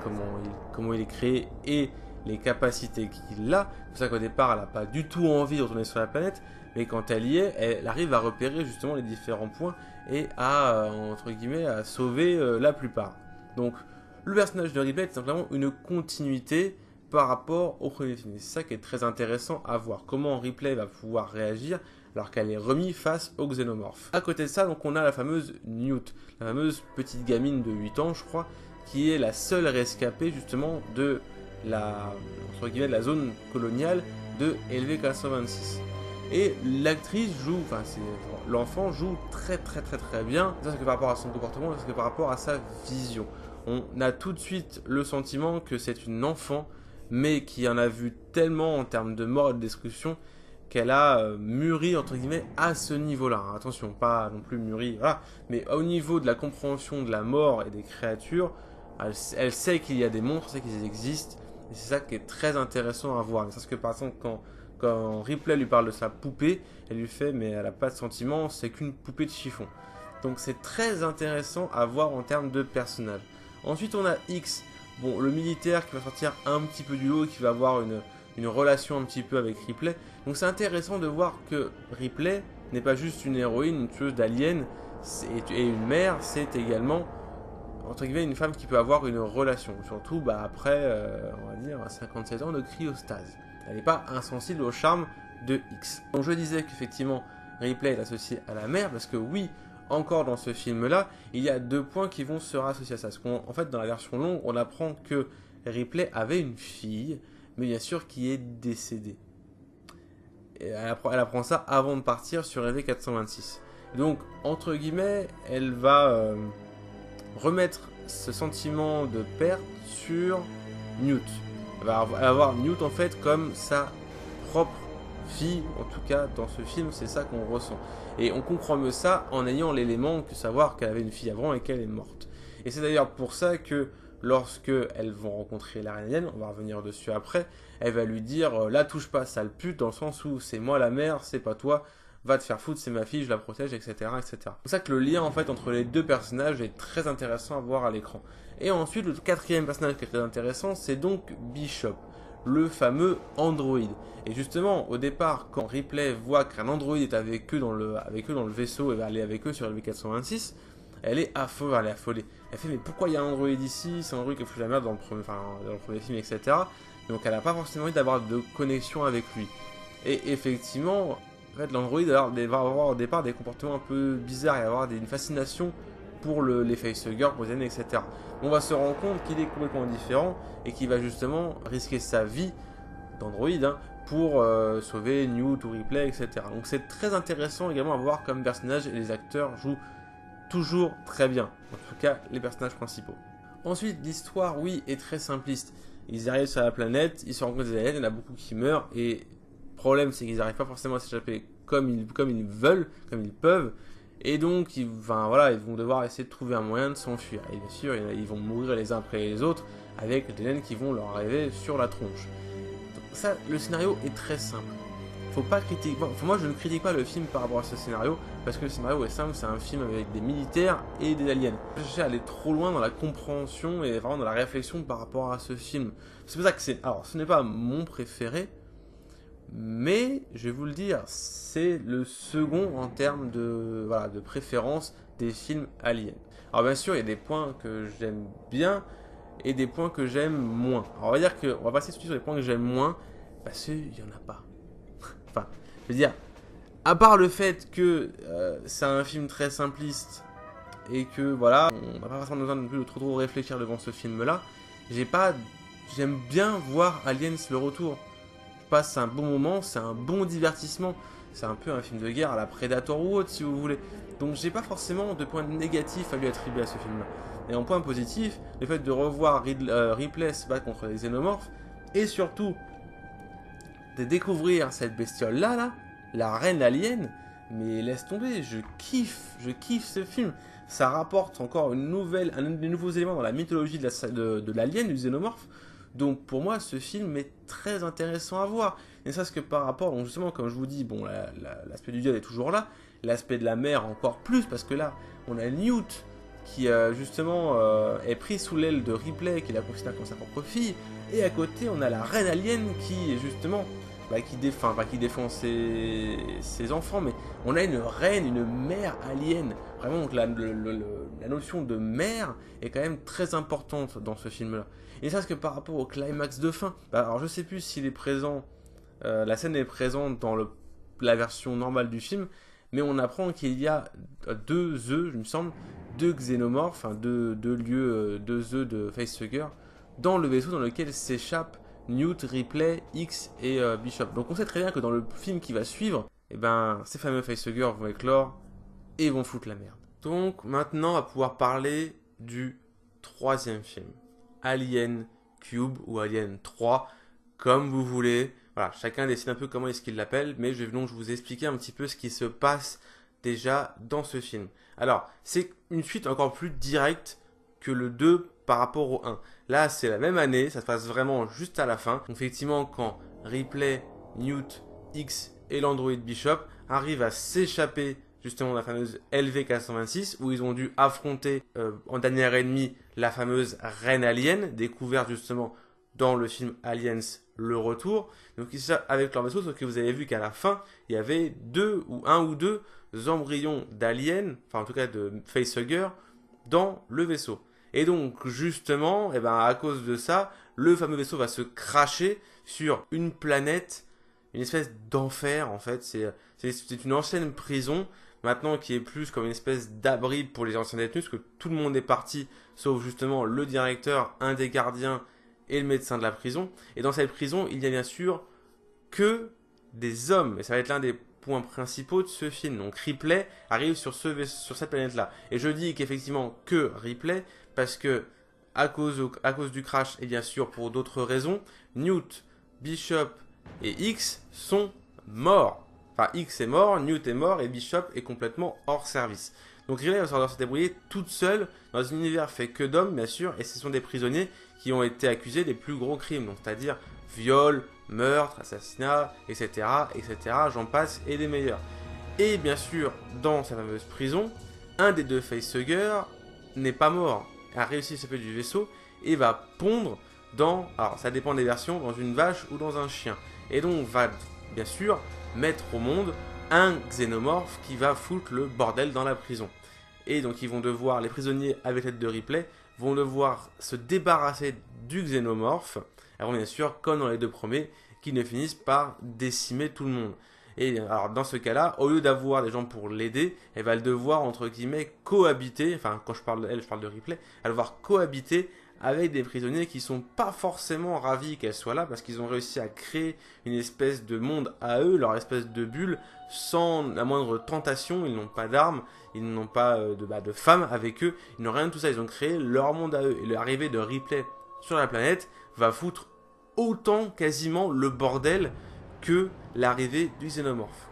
comment il est créé et les capacités qu'il a. C'est pour ça qu'au départ, elle n'a pas du tout envie de retourner sur la planète, mais quand elle y est, elle arrive à repérer justement les différents points et à, entre guillemets, à sauver la plupart. Donc, le personnage de Ripley est simplement une continuité par rapport au premier film. C'est ça qui est très intéressant à voir. Comment Ripley va pouvoir réagir alors qu'elle est remise face aux xénomorphes. À côté de ça, donc, on a la fameuse Newt, la fameuse petite gamine de 8 ans, je crois, qui est la seule rescapée justement de la, entre guillemets, de la zone coloniale de LV-426. Et l'actrice joue, enfin l'enfant joue très bien, ça c'est que par rapport à son comportement, c'est que par rapport à sa vision. On a tout de suite le sentiment que c'est une enfant, mais qui en a vu tellement en termes de mort et de destruction, qu'elle a mûri, entre guillemets, à ce niveau-là. Attention, pas non plus mûri, voilà, mais au niveau de la compréhension de la mort et des créatures, elle sait qu'il y a des monstres, elle sait qu'ils existent, et c'est ça qui est très intéressant à voir. Parce que par exemple, quand Ripley lui parle de sa poupée, elle lui fait, mais elle n'a pas de sentiment, c'est qu'une poupée de chiffon. Donc c'est très intéressant à voir en termes de personnage. Ensuite, on a X, bon, le militaire qui va sortir un petit peu du lot, qui va avoir une relation un petit peu avec Ripley. Donc c'est intéressant de voir que Ripley n'est pas juste une héroïne, une tueuse d'aliens et une mère, c'est également, entre guillemets, une femme qui peut avoir une relation. Surtout après, on va dire, 57 ans de cryostase. Elle n'est pas insensible au charme de X. Donc je disais qu'effectivement, Ripley est associée à la mère, parce que oui, encore dans ce film-là, il y a 2 points qui vont se rassocier à ça. Parce qu'en fait, dans la version longue, on apprend que Ripley avait une fille, mais bien sûr qui est décédée. Et elle apprend ça avant de partir sur LV-426. Donc, entre guillemets, elle va remettre ce sentiment de perte sur Newt. Elle va avoir Newt en fait comme sa propre fille, en tout cas dans ce film, c'est ça qu'on ressent. Et on comprend mieux ça en ayant l'élément que savoir qu'elle avait une fille avant et qu'elle est morte. Et c'est d'ailleurs pour ça que lorsque elles vont rencontrer la reine alien, on va revenir dessus après, elle va lui dire la touche pas sale pute, dans le sens où c'est moi la mère, c'est pas toi, va te faire foutre, c'est ma fille, je la protège, etc. etc. C'est pour ça que le lien en fait entre les 2 personnages est très intéressant à voir à l'écran. Et ensuite, le 4e personnage qui est très intéressant, c'est donc Bishop, le fameux androïde. Et justement, au départ, quand Ripley voit qu'un androïde est avec eux dans le vaisseau et va aller avec eux sur LV-426, elle est affolée. Elle fait mais pourquoi il y a un androïde ici? C'est un androïde qui a foutu la merde dans le premier film, etc. Donc elle n'a pas forcément envie d'avoir de connexion avec lui. Et effectivement, en fait, l'android va avoir au départ des comportements un peu bizarres et avoir une fascination pour les facehuggers, pour les aliens, etc. On va se rendre compte qu'il est complètement différent et qu'il va justement risquer sa vie d'android pour sauver Newt ou Ripley, etc. Donc c'est très intéressant également à voir comme personnage et les acteurs jouent toujours très bien. En tout cas, les personnages principaux. Ensuite, l'histoire, oui, est très simpliste. Ils arrivent sur la planète, ils se rencontrent des aliens, il y en a beaucoup qui meurent et le problème c'est qu'ils n'arrivent pas forcément à s'échapper comme ils veulent, comme ils peuvent. Et donc, ils vont devoir essayer de trouver un moyen de s'enfuir. Et bien sûr, ils vont mourir les uns après les autres avec des aliens qui vont leur arriver sur la tronche. Donc ça, le scénario est très simple. Faut pas critiquer. Bon, moi, je ne critique pas le film par rapport à ce scénario parce que le scénario est simple. C'est un film avec des militaires et des aliens. Je cherche à aller trop loin dans la compréhension et vraiment dans la réflexion par rapport à ce film. C'est pour ça que c'est. Alors, ce n'est pas mon préféré. Mais, je vais vous le dire, c'est le second en termes de préférence des films aliens. Alors bien sûr, il y a des points que j'aime bien et des points que j'aime moins. Alors on va dire on va passer tout de suite sur les points que j'aime moins, parce qu'il n'y en a pas. Enfin, je veux dire, à part le fait que c'est un film très simpliste et que voilà, on n'a pas forcément besoin non plus de trop réfléchir devant ce film-là, j'aime bien voir Aliens le retour. Passe un bon moment, c'est un bon divertissement. C'est un peu un film de guerre à la Predator ou autre si vous voulez. Donc j'ai pas forcément de points négatifs à lui attribuer à ce film-là. Et en point positif, le fait de revoir Ripley se battre contre les xénomorphes et surtout de découvrir cette bestiole-là, la reine alien, mais laisse tomber, je kiffe ce film. Ça rapporte encore des nouveaux éléments dans la mythologie de l'alien, du xénomorphe. Donc pour moi, ce film est très intéressant à voir. Et ça, c'est que par rapport, donc justement, comme je vous dis, bon, l'aspect du diable est toujours là, l'aspect de la mer encore plus, parce que là, on a Newt qui justement est pris sous l'aile de Ripley, qui la considère comme sa propre fille, et à côté, on a la reine alien qui, justement, qui défend ses enfants, mais on a une reine, une mère alien. Vraiment, donc la notion de mère est quand même très importante dans ce film-là. Et ça, c'est que par rapport au climax de fin, alors je sais plus s'il est présent, la scène est présente dans la version normale du film, mais on apprend qu'il y a deux œufs, il me semble, deux xénomorphes, enfin deux œufs de facehugger, dans le vaisseau dans lequel s'échappent Newt, Ripley, X et Bishop. Donc on sait très bien que dans le film qui va suivre, eh ben, ces fameux facehuggers vont éclore et vont foutre la merde. Donc maintenant on va pouvoir parler du troisième film, Alien Cube ou Alien 3, comme vous voulez. Voilà, chacun décide un peu comment est-ce qu'il l'appelle, mais je vais donc vous expliquer un petit peu ce qui se passe déjà dans ce film. Alors, c'est une suite encore plus directe que le 2 par rapport au 1. Là, c'est la même année, ça se passe vraiment juste à la fin. Donc, effectivement, quand Ripley, Newt, X et l'androïde Bishop arrivent à s'échapper justement de la fameuse LV-426, où ils ont dû affronter en dernier ennemi la fameuse reine alien, découverte justement dans le film Aliens Le Retour. Donc ils sont avec leur vaisseau, sauf que vous avez vu qu'à la fin, il y avait un ou deux embryons d'aliens, enfin en tout cas de facehugger, dans le vaisseau. Et donc justement, eh ben, à cause de ça, le fameux vaisseau va se cracher sur une planète, une espèce d'enfer en fait. C'est une ancienne prison, maintenant qui est plus comme une espèce d'abri pour les anciens détenus, parce que tout le monde est parti, sauf justement le directeur, un des gardiens et le médecin de la prison. Et dans cette prison, il n'y a bien sûr que des hommes. Et ça va être l'un des points principaux de ce film. Donc Ripley arrive sur cette planète-là. Et je dis qu'effectivement que Ripley, parce que à cause du crash, et bien sûr pour d'autres raisons, Newt, Bishop et X sont morts. Enfin, X est mort, Newt est mort et Bishop est complètement hors service. Donc Ripley va devoir se débrouiller toute seule dans un univers fait que d'hommes, bien sûr, et ce sont des prisonniers qui ont été accusés des plus gros crimes, donc c'est-à-dire viol, meurtre, assassinat, etc., etc., j'en passe, et des meilleurs. Et bien sûr, dans cette fameuse prison, un des deux facehuggers n'est pas mort, a réussi à s'échapper du vaisseau et va pondre dans, alors ça dépend des versions, dans une vache ou dans un chien. Et donc va, bien sûr, mettre au monde un xénomorphe qui va foutre le bordel dans la prison. Et donc ils vont devoir, les prisonniers avec l'aide de Ripley, vont devoir se débarrasser du xénomorphe, alors bien sûr, comme dans les deux premiers, qui ne finissent par décimer tout le monde. Et alors dans ce cas-là, au lieu d'avoir des gens pour l'aider, elle va devoir, entre guillemets, cohabiter, enfin quand je parle d'elle, je parle de Ripley, elle va devoir cohabiter avec des prisonniers qui sont pas forcément ravis qu'elle soit là, parce qu'ils ont réussi à créer une espèce de monde à eux, leur espèce de bulle, sans la moindre tentation, ils n'ont pas d'armes, ils n'ont pas de femmes avec eux, ils n'ont rien de tout ça, ils ont créé leur monde à eux. Et l'arrivée de Ripley sur la planète va foutre autant quasiment le bordel que l'arrivée du xénomorphe.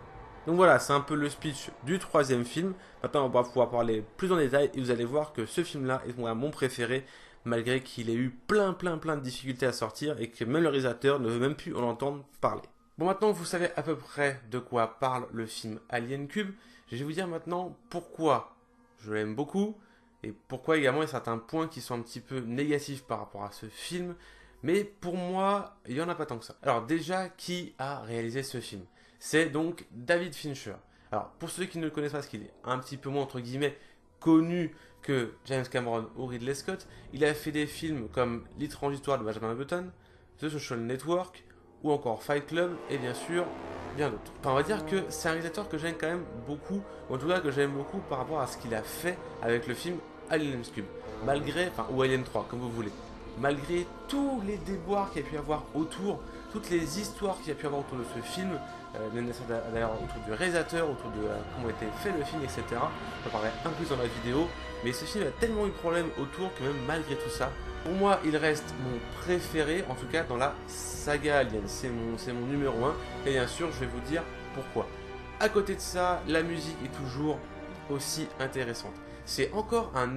Donc voilà, c'est un peu le speech du troisième film. Maintenant, on va pouvoir parler plus en détail et vous allez voir que ce film-là est mon préféré, malgré qu'il ait eu plein de difficultés à sortir et que même le réalisateur ne veut même plus en entendre parler. Bon, maintenant vous savez à peu près de quoi parle le film Alien Cube, je vais vous dire maintenant pourquoi je l'aime beaucoup et pourquoi également il y a certains points qui sont un petit peu négatifs par rapport à ce film. Mais pour moi, il n'y en a pas tant que ça. Alors déjà, qui a réalisé ce film? C'est donc David Fincher. Alors pour ceux qui ne le connaissent pas, parce qu'il est un petit peu moins entre guillemets connu que James Cameron ou Ridley Scott, il a fait des films comme L'étrange histoire de Benjamin Button, The Social Network, ou encore Fight Club, et bien sûr, bien d'autres. Enfin, on va dire que c'est un réalisateur que j'aime quand même beaucoup, ou en tout cas que j'aime beaucoup par rapport à ce qu'il a fait avec le film Alien Cube, malgré, enfin, ou Alien 3, comme vous voulez. Malgré tous les déboires qu'il y a pu y avoir autour, toutes les histoires qu'il y a pu y avoir autour de ce film, d'ailleurs autour du réalisateur, autour de comment a été fait le film, etc. J'en parlerai un peu plus dans la vidéo, mais ce film a tellement eu de problèmes autour que même malgré tout ça, pour moi il reste mon préféré, en tout cas dans la saga Alien, c'est mon numéro 1, et bien sûr je vais vous dire pourquoi. À côté de ça, la musique est toujours aussi intéressante. C'est encore un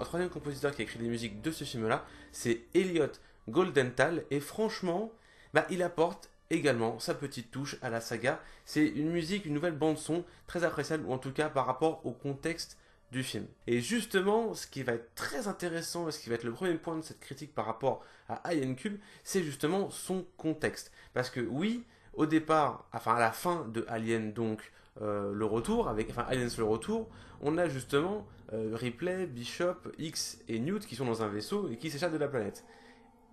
troisième compositeur qui a écrit les musiques de ce film-là, c'est Elliot Goldenthal, et franchement, il apporte également sa petite touche à la saga. C'est une musique, une nouvelle bande son très appréciable, ou en tout cas par rapport au contexte du film. Et justement, ce qui va être très intéressant, et ce qui va être le premier point de cette critique par rapport à Alien Cube, c'est justement son contexte. Parce que oui, au départ, enfin à la fin de Alien, donc le retour, Aliens le retour, on a justement Ripley, Bishop, X et Newt qui sont dans un vaisseau et qui s'échappent de la planète.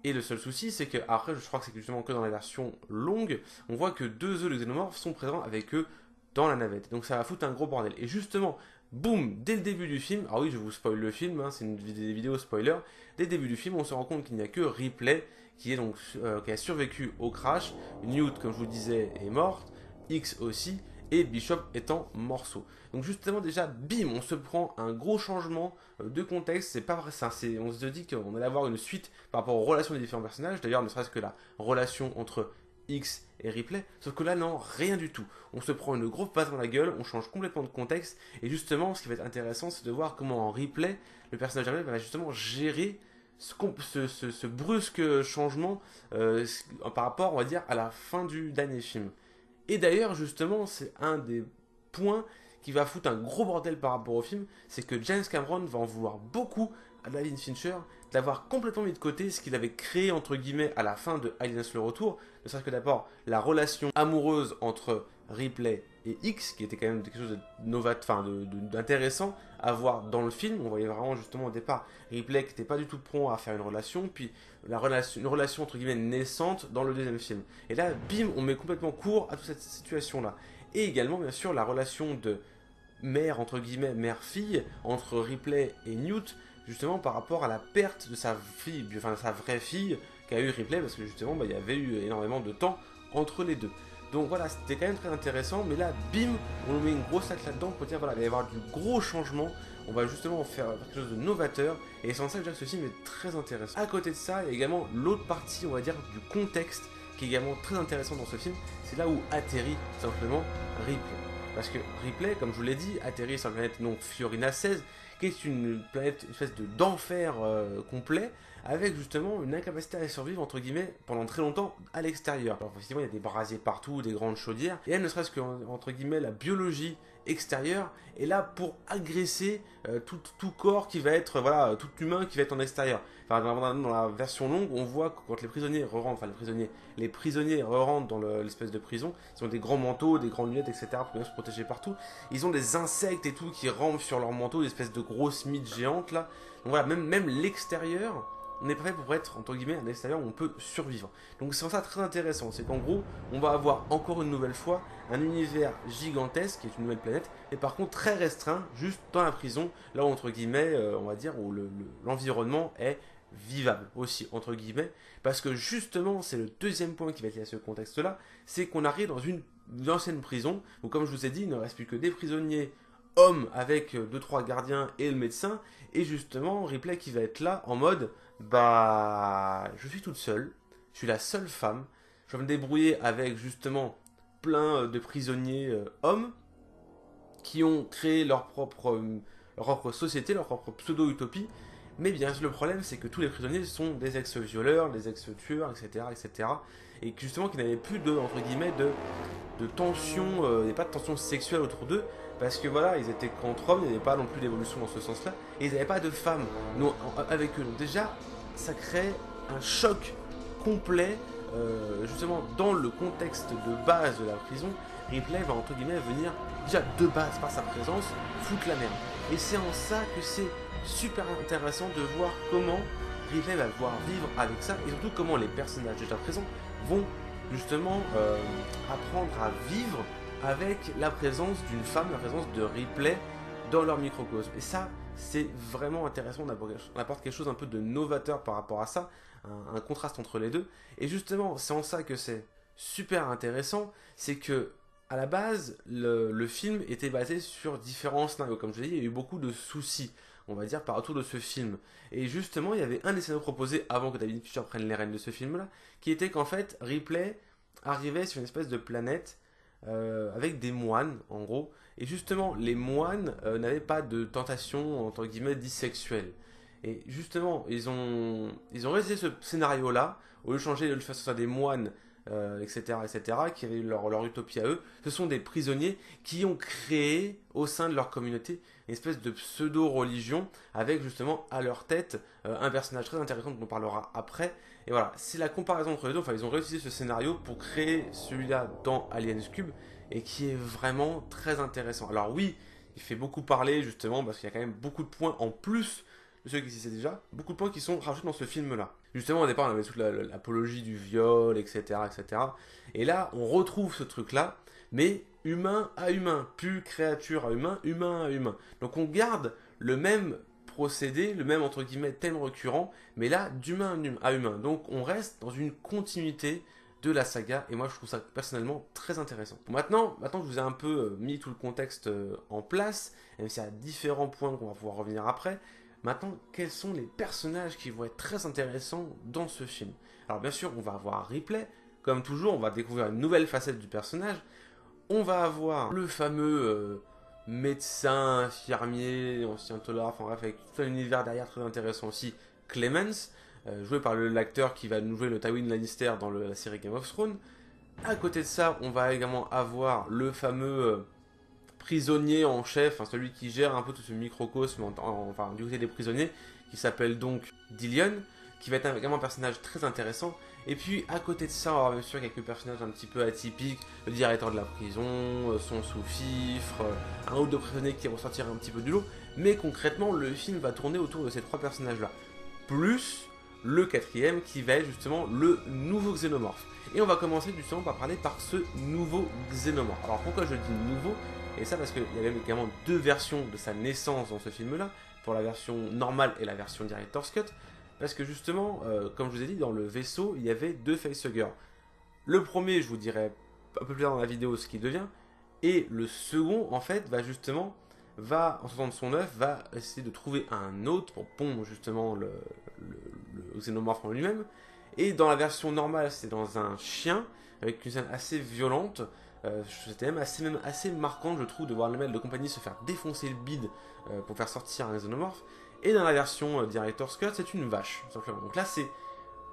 Et le seul souci, c'est que, après, je crois que c'est justement que dans la version longue, on voit que deux œufs de xénomorphes sont présents avec eux dans la navette. Donc ça va foutre un gros bordel. Et justement, boum, dès le début du film, alors oui, je vous spoil le film, hein, c'est des vidéos spoiler, dès le début du film, on se rend compte qu'il n'y a que Ripley qui a survécu au crash. Newt, comme je vous le disais, est morte, X aussi, et Bishop est en morceaux. Donc justement déjà, bim, on se prend un gros changement de contexte. C'est pas vrai, ça, on se dit qu'on allait avoir une suite par rapport aux relations des différents personnages. D'ailleurs, ne serait-ce que la relation entre X et Ripley. Sauf que là, non, rien du tout. On se prend une grosse patte dans la gueule, on change complètement de contexte. Et justement, ce qui va être intéressant, c'est de voir comment en Ripley, le personnage de Ripley va justement gérer ce brusque changement par rapport, on va dire, à la fin du dernier film. Et d'ailleurs, justement, c'est un des points qui va foutre un gros bordel par rapport au film, c'est que James Cameron va en vouloir beaucoup à David Fincher d'avoir complètement mis de côté ce qu'il avait créé entre guillemets à la fin de Aliens le Retour, ne serait-ce que d'abord la relation amoureuse entre Ripley et X, qui était quand même quelque chose d'intéressant à voir dans le film. On voyait vraiment justement au départ Ripley qui n'était pas du tout prompt à faire une relation, puis une relation entre guillemets naissante dans le deuxième film. Et là, bim, on met complètement court à toute cette situation-là. Et également, bien sûr, la relation de mère, entre guillemets, mère-fille, entre Ripley et Newt, justement par rapport à la perte de sa fille, enfin de sa vraie fille, qu'a eu Ripley, parce que justement, il y avait eu énormément de temps entre les deux. Donc voilà, c'était quand même très intéressant, mais là, bim, on nous met une grosse claque là-dedans pour dire, voilà, il va y avoir du gros changement, on va justement faire quelque chose de novateur, et c'est en ça que je dirais que ce film est très intéressant. À côté de ça, il y a également l'autre partie, on va dire, du contexte, qui est également très intéressant dans ce film, c'est là où atterrit simplement Ripley. Parce que Ripley, comme je vous l'ai dit, atterrit sur la planète donc Fiorina 16, qui est une planète, une espèce d'enfer complet, avec justement une incapacité à survivre, entre guillemets, pendant très longtemps à l'extérieur. Alors effectivement, il y a des brasiers partout, des grandes chaudières, et elle, ne serait-ce que, entre guillemets, la biologie extérieure est là pour agresser tout corps qui va être, voilà, tout humain qui va être en extérieur. Enfin, dans la version longue, on voit que quand les prisonniers re-rentrent, les prisonniers re-rentrent dans l'espèce de prison, ils ont des grands manteaux, des grandes lunettes, etc. pour bien se protéger partout. Ils ont des insectes et tout qui rampent sur leur manteau, des espèces de grosses mythes géantes là. Donc voilà, même l'extérieur n'est pas fait pour être, entre guillemets, un extérieur où on peut survivre. Donc c'est ça très intéressant, c'est qu'en gros, on va avoir encore une nouvelle fois un univers gigantesque, qui est une nouvelle planète, et par contre très restreint, juste dans la prison, là où, entre guillemets, on va dire, où l'environnement est vivable aussi, entre guillemets, parce que justement, c'est le deuxième point qui va être lié à ce contexte-là, c'est qu'on arrive dans une ancienne prison, où comme je vous ai dit, il ne reste plus que des prisonniers hommes avec 2-3 gardiens et le médecin, et justement, Ripley qui va être là en mode, bah, je suis toute seule, je suis la seule femme, je vais me débrouiller avec justement plein de prisonniers hommes, qui ont créé leur propre société, leur propre pseudo-utopie. Mais bien sûr, le problème, c'est que tous les prisonniers sont des ex-violeurs, des ex-tueurs, etc., etc. Et que justement, qu'ils n'avaient plus entre guillemets, de tension, il n'y avait pas de tension sexuelle autour d'eux, parce que voilà, ils étaient qu'entre hommes, il n'y avait pas non plus d'évolution dans ce sens-là, et ils n'avaient pas de femmes avec eux. Donc déjà, ça crée un choc complet, justement, dans le contexte de base de la prison. Ripley va, entre guillemets, venir, déjà de base, par sa présence, foutre la merde. Et c'est en ça que c'est super intéressant de voir comment Ripley va devoir vivre avec ça, et surtout comment les personnages déjà présents vont justement apprendre à vivre avec la présence d'une femme, la présence de Ripley dans leur microcosme. Et ça, c'est vraiment intéressant, on apporte quelque chose un peu de novateur par rapport à ça, un contraste entre les deux. Et justement, c'est en ça que c'est super intéressant, c'est que à la base, le film était basé sur différents scénarios. Comme je l'ai dit, il y a eu beaucoup de soucis, on va dire, par autour de ce film. Et justement, il y avait un des scénarios proposés avant que David Fincher prenne les rênes de ce film-là, qui était qu'en fait, Ripley arrivait sur une espèce de planète avec des moines, en gros. Et justement, les moines n'avaient pas de tentation, entre guillemets, dite sexuelle. Et justement, ils ont réalisé ce scénario-là, au lieu de changer, de le faire sur des moines etc., etc., qui avaient leur utopie à eux. Ce sont des prisonniers qui ont créé au sein de leur communauté une espèce de pseudo-religion avec justement à leur tête un personnage très intéressant dont on parlera après. Et voilà, c'est la comparaison entre les deux. Enfin, ils ont réussi ce scénario pour créer celui-là dans Aliens Cube et qui est vraiment très intéressant. Alors oui, il fait beaucoup parler justement parce qu'il y a quand même beaucoup de points en plus de ceux qui existaient déjà, beaucoup de points qui sont rajoutés dans ce film-là. Justement, au départ, on avait toute l'apologie du viol, etc., etc. Et là, on retrouve ce truc-là, mais humain à humain, plus créature à humain, humain à humain. Donc on garde le même procédé, le même entre guillemets thème récurrent, mais là d'humain à humain. Donc on reste dans une continuité de la saga, et moi je trouve ça personnellement très intéressant. Bon, maintenant que je vous ai un peu mis tout le contexte en place, même s'il y a différents points qu'on va pouvoir revenir après, maintenant quels sont les personnages qui vont être très intéressants dans ce film? Alors bien sûr on va avoir Ripley, comme toujours on va découvrir une nouvelle facette du personnage, on va avoir le fameux médecin, infirmier, ancien tolard, enfin bref, avec tout un univers derrière très intéressant aussi, Clemens, joué par l'acteur qui va nous jouer le Tywin Lannister dans la série Game of Thrones. À côté de ça, on va également avoir le fameux prisonnier en chef, hein, celui qui gère un peu tout ce microcosme, enfin du côté des prisonniers, qui s'appelle donc Dillion, qui va être également un personnage très intéressant. Et puis à côté de ça, on va avoir bien sûr quelques personnages un petit peu atypiques, le directeur de la prison, son sous-fifre, un ou deux prisonniers qui vont sortir un petit peu du lot, mais concrètement le film va tourner autour de ces trois personnages-là, plus le quatrième qui va être justement le nouveau xénomorphe. Et on va commencer justement par parler par ce nouveau xénomorphe. Alors pourquoi je dis nouveau? Et ça parce qu'il y avait également deux versions de sa naissance dans ce film-là, pour la version normale et la version Director's Cut. Parce que justement, comme je vous ai dit, dans le vaisseau, il y avait deux facehuggers. Le premier, je vous dirai un peu plus tard dans la vidéo ce qu'il devient. Et le second, en fait, en sortant de son œuf, va essayer de trouver un hôte pour pondre justement le xénomorphe en lui-même. Et dans la version normale, c'est dans un chien, avec une scène assez violente. C'était même assez marquant, je trouve, de voir le maître de compagnie se faire défoncer le bide pour faire sortir un xénomorphe. Et dans la version Director's Cut, c'est une vache, simplement. Donc là, c'est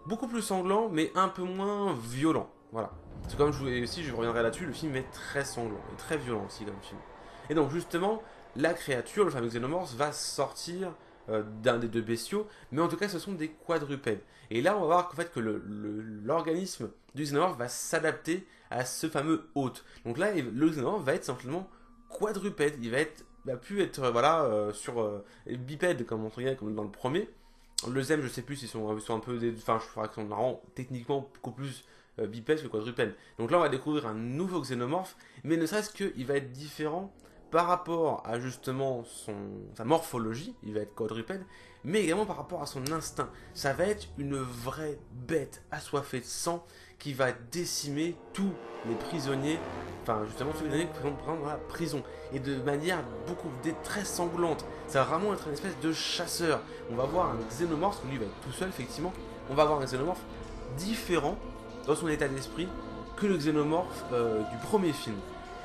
beaucoup plus sanglant, mais un peu moins violent. Voilà. Parce que comme je reviendrai là-dessus, le film est très sanglant et très violent aussi comme film. Et donc justement, la créature, le fameux xénomorphe, va sortir d'un des deux bestiaux, mais en tout cas, ce sont des quadrupèdes. Et là, on va voir qu'en fait, que l'organisme du xénomorphe va s'adapter à ce fameux hôte. Donc là, le xénomorphe va être simplement quadrupède. Il va plus être bipède comme dans le premier. Le deuxième, je sais plus s'ils sont un peu enfin je crois qu'ils sont vraiment techniquement beaucoup plus bipèdes que quadrupèdes. Donc là on va découvrir un nouveau xénomorphe, mais ne serait-ce qu'il va être différent par rapport à justement sa morphologie, il va être quadrupède, mais également par rapport à son instinct. Ça va être une vraie bête assoiffée de sang qui va décimer tous les prisonniers, enfin justement tous les prisonniers qui sont dans la prison, et de manière très sanglante. Ça va vraiment être une espèce de chasseur. On va voir un xénomorphe, lui il va être tout seul effectivement, on va avoir un xénomorphe différent dans son état d'esprit que le xénomorphe du premier film.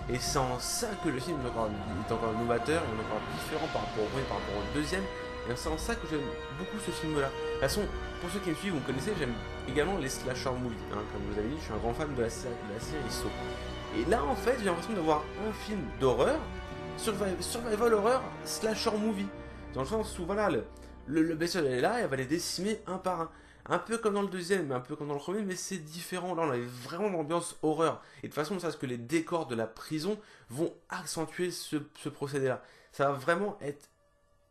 Et c'est en ça que le film est encore novateur, il est encore différent par rapport au premier, par rapport au deuxième. Et c'est en ça que j'aime beaucoup ce film-là. De toute façon, pour ceux qui me suivent, vous me connaissez, j'aime également les slasher movies. Hein, comme vous avez dit, je suis un grand fan de la série Saw. Et là, en fait, j'ai l'impression d'avoir un film d'horreur, survival horror, slasher movie. Dans le sens où, voilà, le bestiole est là, et elle va les décimer un par un. Un peu comme dans le deuxième, un peu comme dans le premier, mais c'est différent. Là, on avait vraiment l'ambiance horreur. Et de toute façon, ça, c'est que les décors de la prison vont accentuer ce procédé-là. Ça va vraiment être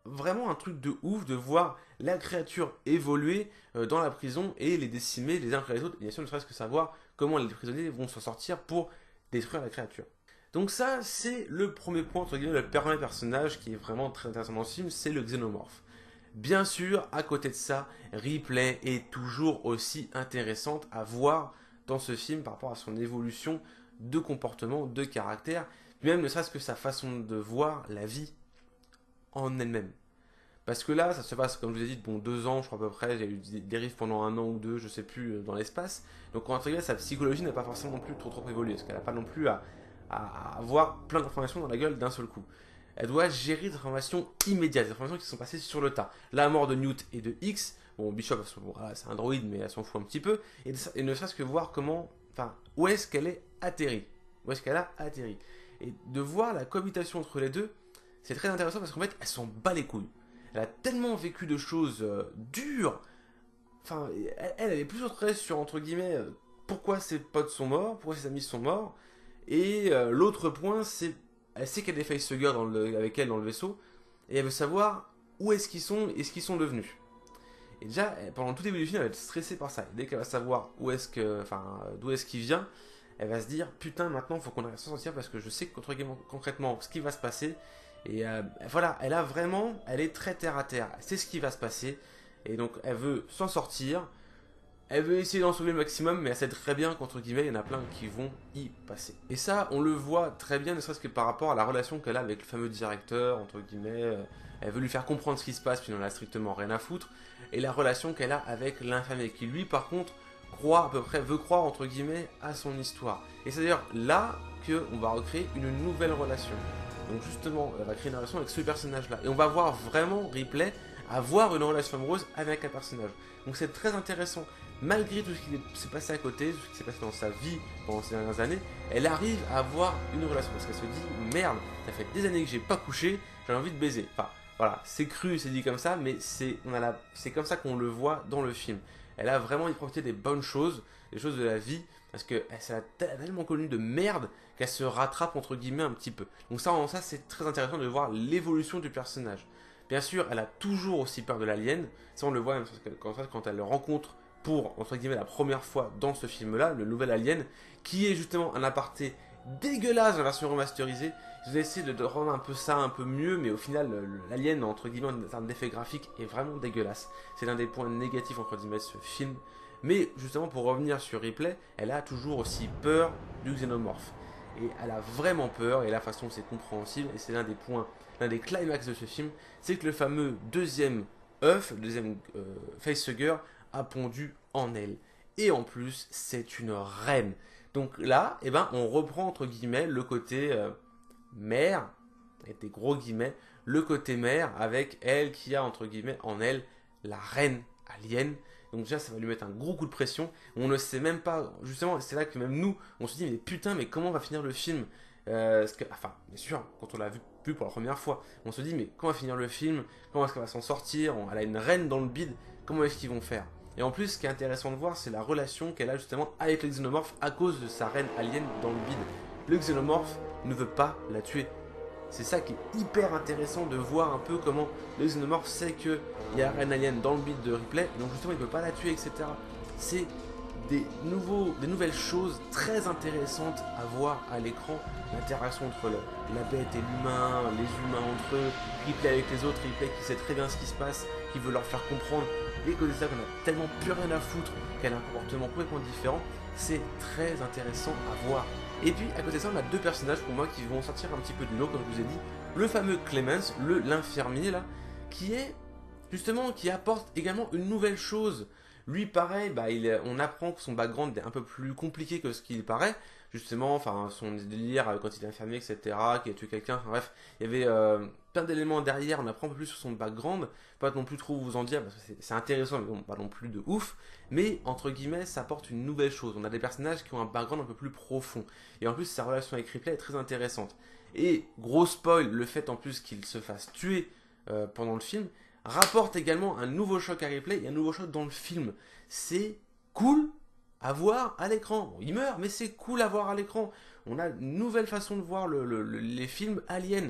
un truc de ouf de voir la créature évoluer dans la prison et les décimer les uns après les autres. Et bien sûr, ne serait-ce que savoir comment les prisonniers vont s'en sortir pour détruire la créature. Donc ça, c'est le premier point, entre guillemets, le premier personnage qui est vraiment très intéressant dans le film, c'est le xénomorphe. Bien sûr, à côté de ça, Ripley est toujours aussi intéressante à voir dans ce film par rapport à son évolution de comportement, de caractère, même ne serait-ce que sa façon de voir la vie en elle-même. Parce que là, ça se passe, comme je vous ai dit, bon, 2 ans, je crois à peu près, il y a eu des dérives pendant 1 an ou 2, je sais plus, dans l'espace. Donc, entre guillemets, sa psychologie n'a pas forcément non plus trop évolué, parce qu'elle n'a pas non plus à avoir plein d'informations dans la gueule d'un seul coup. Elle doit gérer des informations immédiates, des informations qui sont passées sur le tas. La mort de Newt et de X, bon, Bishop, bon, c'est un droïde, mais elle s'en fout un petit peu, et ne serait-ce que voir comment enfin, où est-ce qu'elle est atterrie, où est-ce qu'elle a atterri. Et de voir la cohabitation entre les deux, c'est très intéressant parce qu'en fait, elle s'en bat les couilles. Elle a tellement vécu de choses dures. Enfin, elle est plus centrée sur, entre guillemets, pourquoi ses potes sont morts, pourquoi ses amis sont morts. Et l'autre point, c'est, elle sait qu'il y a des facehuggers avec elle dans le vaisseau, et elle veut savoir où est-ce qu'ils sont et ce qu'ils sont devenus. Et déjà, pendant tout début du film, elle va être stressée par ça. Dès qu'elle va savoir où est-ce que, enfin, d'où est-ce qu'il vient, elle va se dire putain, maintenant, il faut qu'on arrive à s'en sortir parce que je sais concrètement ce qui va se passer. Et voilà, elle est très terre à terre. Elle sait ce qui va se passer. Et donc, elle veut s'en sortir. Elle veut essayer d'en sauver le maximum, mais elle sait très bien qu'entre guillemets, il y en a plein qui vont y passer. Et ça, on le voit très bien, ne serait-ce que par rapport à la relation qu'elle a avec le fameux directeur, entre guillemets. Elle veut lui faire comprendre ce qui se passe, puis il n'en a strictement rien à foutre. Et la relation qu'elle a avec l'infirmier, qui lui, par contre, croit à peu près, veut croire, entre guillemets, à son histoire. Et c'est d'ailleurs là qu'on va recréer une nouvelle relation. Donc justement, elle va créer une relation avec ce personnage-là. Et on va voir vraiment Ripley avoir une relation amoureuse avec un personnage. Donc c'est très intéressant. Malgré tout ce qui s'est passé à côté, tout ce qui s'est passé dans sa vie pendant ces dernières années, elle arrive à avoir une relation. Parce qu'elle se dit, merde, ça fait des années que j'ai pas couché, j'ai envie de baiser. Enfin, voilà, c'est cru, c'est dit comme ça, mais c'est comme ça qu'on le voit dans le film. Elle a vraiment profité des bonnes choses, des choses de la vie, parce qu'elle s'est tellement connue de merde qu'elle se rattrape entre guillemets un petit peu. Donc ça c'est très intéressant de voir l'évolution du personnage. Bien sûr, elle a toujours aussi peur de l'alien, ça on le voit même quand elle le rencontre pour, entre guillemets, la première fois dans ce film-là, le nouvel Alien, qui est justement un aparté dégueulasse dans la version remasterisée. Ils ont essayé de rendre un peu ça un peu mieux, mais au final, l'Alien, entre guillemets, en termes d'effet graphique, est vraiment dégueulasse. C'est l'un des points négatifs, entre guillemets, de ce film. Mais justement, pour revenir sur Ripley, elle a toujours aussi peur du xénomorphe. Et elle a vraiment peur, et la façon c'est compréhensible, et c'est l'un des points, l'un des climax de ce film, c'est que le fameux deuxième œuf, le deuxième facehugger, a pondu en elle. Et en plus, c'est une reine. Donc là, eh ben, on reprend entre guillemets le côté mère, avec des gros guillemets, le côté mère avec elle qui a entre guillemets en elle la reine alien. Donc déjà, ça va lui mettre un gros coup de pression. On ne sait même pas, justement, c'est là que même nous, on se dit, mais putain, mais comment va finir le film enfin, bien sûr, quand on l'a vu pour la première fois, on se dit, mais comment va finir le film? Comment est-ce qu'elle va s'en sortir? Elle a une reine dans le bide, comment est-ce qu'ils vont faire? Et en plus, ce qui est intéressant de voir, c'est la relation qu'elle a justement avec le xénomorphe à cause de sa reine alien dans le bide. Le xénomorphe ne veut pas la tuer. C'est ça qui est hyper intéressant de voir un peu comment le xénomorphe sait qu'il y a reine alien dans le bide de Ripley, et donc justement il ne peut pas la tuer, etc. C'est des nouvelles choses très intéressantes à voir à l'écran. L'interaction entre la bête et l'humain, les humains entre eux, Ripley avec les autres, Ripley qui sait très bien ce qui se passe, qui veut leur faire comprendre. Et côté ça qu'on a tellement plus rien à foutre, qu'elle a un comportement complètement différent, c'est très intéressant à voir. Et puis à côté de ça, on a deux personnages pour moi qui vont sortir un petit peu du lot, comme je vous ai dit. Le fameux Clemens, l'infirmier là, qui est justement qui apporte également une nouvelle chose. Lui, pareil, on apprend que son background est un peu plus compliqué que ce qu'il paraît. Justement, enfin, son délire quand il est infirmier, etc., qu'il a tué quelqu'un, enfin, bref, il y avait plein d'éléments derrière, on apprend un peu plus sur son background, pas non plus trop vous en dire, parce que c'est intéressant, mais bon, pas non plus de ouf, mais entre guillemets, ça apporte une nouvelle chose. On a des personnages qui ont un background un peu plus profond, et en plus, sa relation avec Ripley est très intéressante. Et, gros spoil, le fait en plus qu'il se fasse tuer pendant le film, rapporte également un nouveau choc à Ripley et un nouveau choc dans le film. C'est cool à voir à l'écran. Bon, il meurt, mais c'est cool à voir à l'écran. On a une nouvelle façon de voir les films aliens.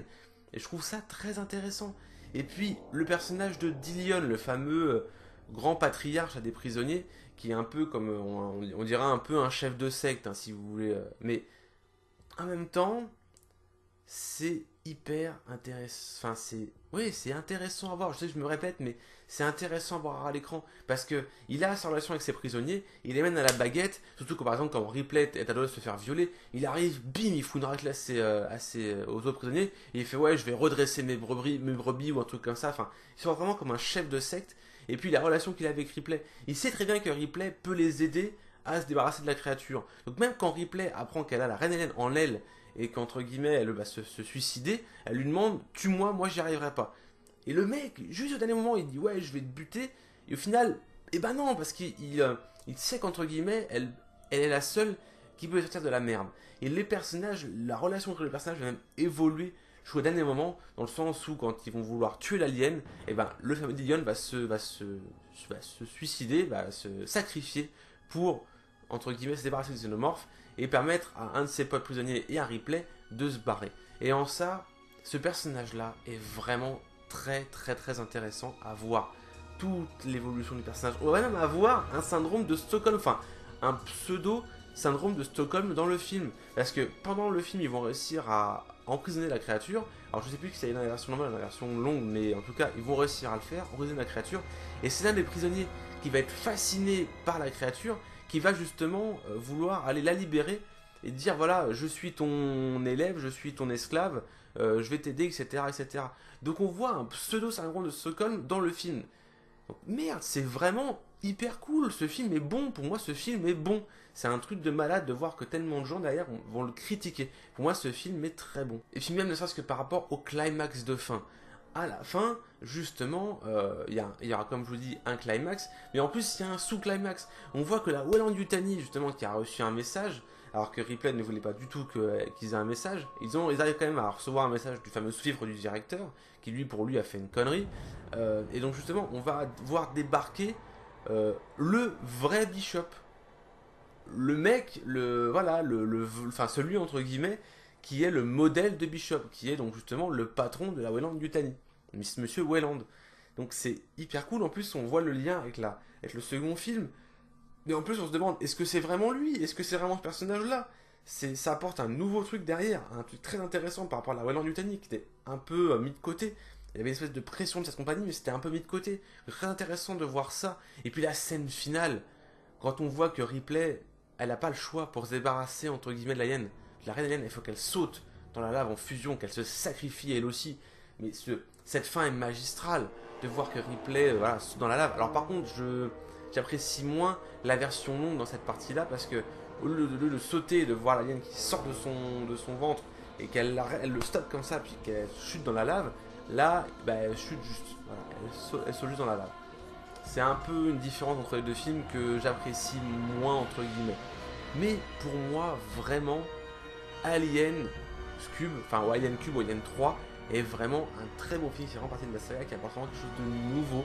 Et je trouve ça très intéressant. Et puis, le personnage de Dillion, le fameux grand patriarche à des prisonniers, qui est un peu comme, on dirait un peu un chef de secte, hein, si vous voulez. Mais en même temps, c'est hyper intéressant. Enfin, c'est intéressant à voir. Je sais que je me répète, mais c'est intéressant à voir à l'écran parce que il a sa relation avec ses prisonniers, il les mène à la baguette. Surtout que par exemple, quand Ripley est à dos de se faire violer, il arrive, bim, il fout une raclée aux autres prisonniers et il fait ouais, je vais redresser mes brebis ou un truc comme ça. Enfin, il se voit vraiment comme un chef de secte. Et puis la relation qu'il a avec Ripley, il sait très bien que Ripley peut les aider à se débarrasser de la créature. Donc même quand Ripley apprend qu'elle a la reine Hélène en elle et qu'entre guillemets elle va se suicider, elle lui demande tue-moi, moi j'y arriverai pas. Et le mec, juste au dernier moment, il dit ouais je vais te buter, et au final, eh ben non, parce qu'il sait qu'entre guillemets elle est la seule qui peut les sortir de la merde. Et les personnages, la relation entre les personnages va même évoluer jusqu'au dernier moment, dans le sens où quand ils vont vouloir tuer l'alien, et ben le fameux Dillion va se suicider, va se sacrifier pour, entre guillemets, se débarrasser du xénomorphe et permettre à un de ses potes prisonniers et à Ripley de se barrer. Et en ça, ce personnage-là est vraiment très intéressant à voir. Toute l'évolution du personnage. On va même avoir un syndrome de Stockholm, enfin un pseudo syndrome de Stockholm dans le film. Parce que pendant le film, ils vont réussir à emprisonner la créature. Alors je sais plus si c'est dans la version normale ou dans la version longue, mais en tout cas, ils vont réussir à le faire, emprisonner la créature. Et c'est l'un des prisonniers qui va être fasciné par la créature, qui va justement vouloir aller la libérer et dire voilà, je suis ton élève, je suis ton esclave, je vais t'aider, etc. Donc on voit un pseudo syndrome de Stockholm dans le film. Donc, merde, c'est vraiment hyper cool, ce film est bon, pour moi ce film est bon. C'est un truc de malade de voir que tellement de gens derrière vont le critiquer. Pour moi ce film est très bon. Et puis même ne serait-ce que par rapport au climax de fin. À la fin, justement, il y aura comme je vous dis un climax, mais en plus il y a un sous-climax. On voit que la Weyland-Yutani, justement, qui a reçu un message, alors que Ripley ne voulait pas du tout qu'ils aient un message, ils arrivent quand même à recevoir un message du fameux sous-fifre du directeur, qui lui, pour lui, a fait une connerie. Et donc justement, on va voir débarquer le vrai Bishop. Le mec, enfin celui entre guillemets, qui est le modèle de Bishop, qui est donc justement le patron de la Weyland-Yutani, Monsieur Weyland. Donc c'est hyper cool, en plus on voit le lien avec le second film, mais en plus on se demande, est-ce que c'est vraiment lui? Est-ce que c'est vraiment ce personnage-là? Ça apporte un nouveau truc derrière, un truc très intéressant par rapport à la Weyland-Yutani, qui était un peu mis de côté. Il y avait une espèce de pression de cette compagnie, mais c'était un peu mis de côté. Très intéressant de voir ça. Et puis la scène finale, quand on voit que Ripley, elle n'a pas le choix pour se débarrasser, entre guillemets, de l'alien. La reine alien, il faut qu'elle saute dans la lave en fusion, qu'elle se sacrifie elle aussi. Mais cette fin est magistrale, de voir que Ripley saute dans la lave. Alors par contre, j'apprécie moins la version longue dans cette partie-là, parce que au lieu de sauter et de voir l'alien qui sort de son ventre, et qu'elle le stoppe comme ça, puis qu'elle chute dans la lave, là, elle chute juste. Voilà, elle saute juste dans la lave. C'est un peu une différence entre les deux films que j'apprécie moins, entre guillemets. Mais pour moi, vraiment, Alien Cube, ou Alien Cube ou Alien 3 est vraiment un très beau film. C'est vraiment partie de la saga qui apporte vraiment quelque chose de nouveau.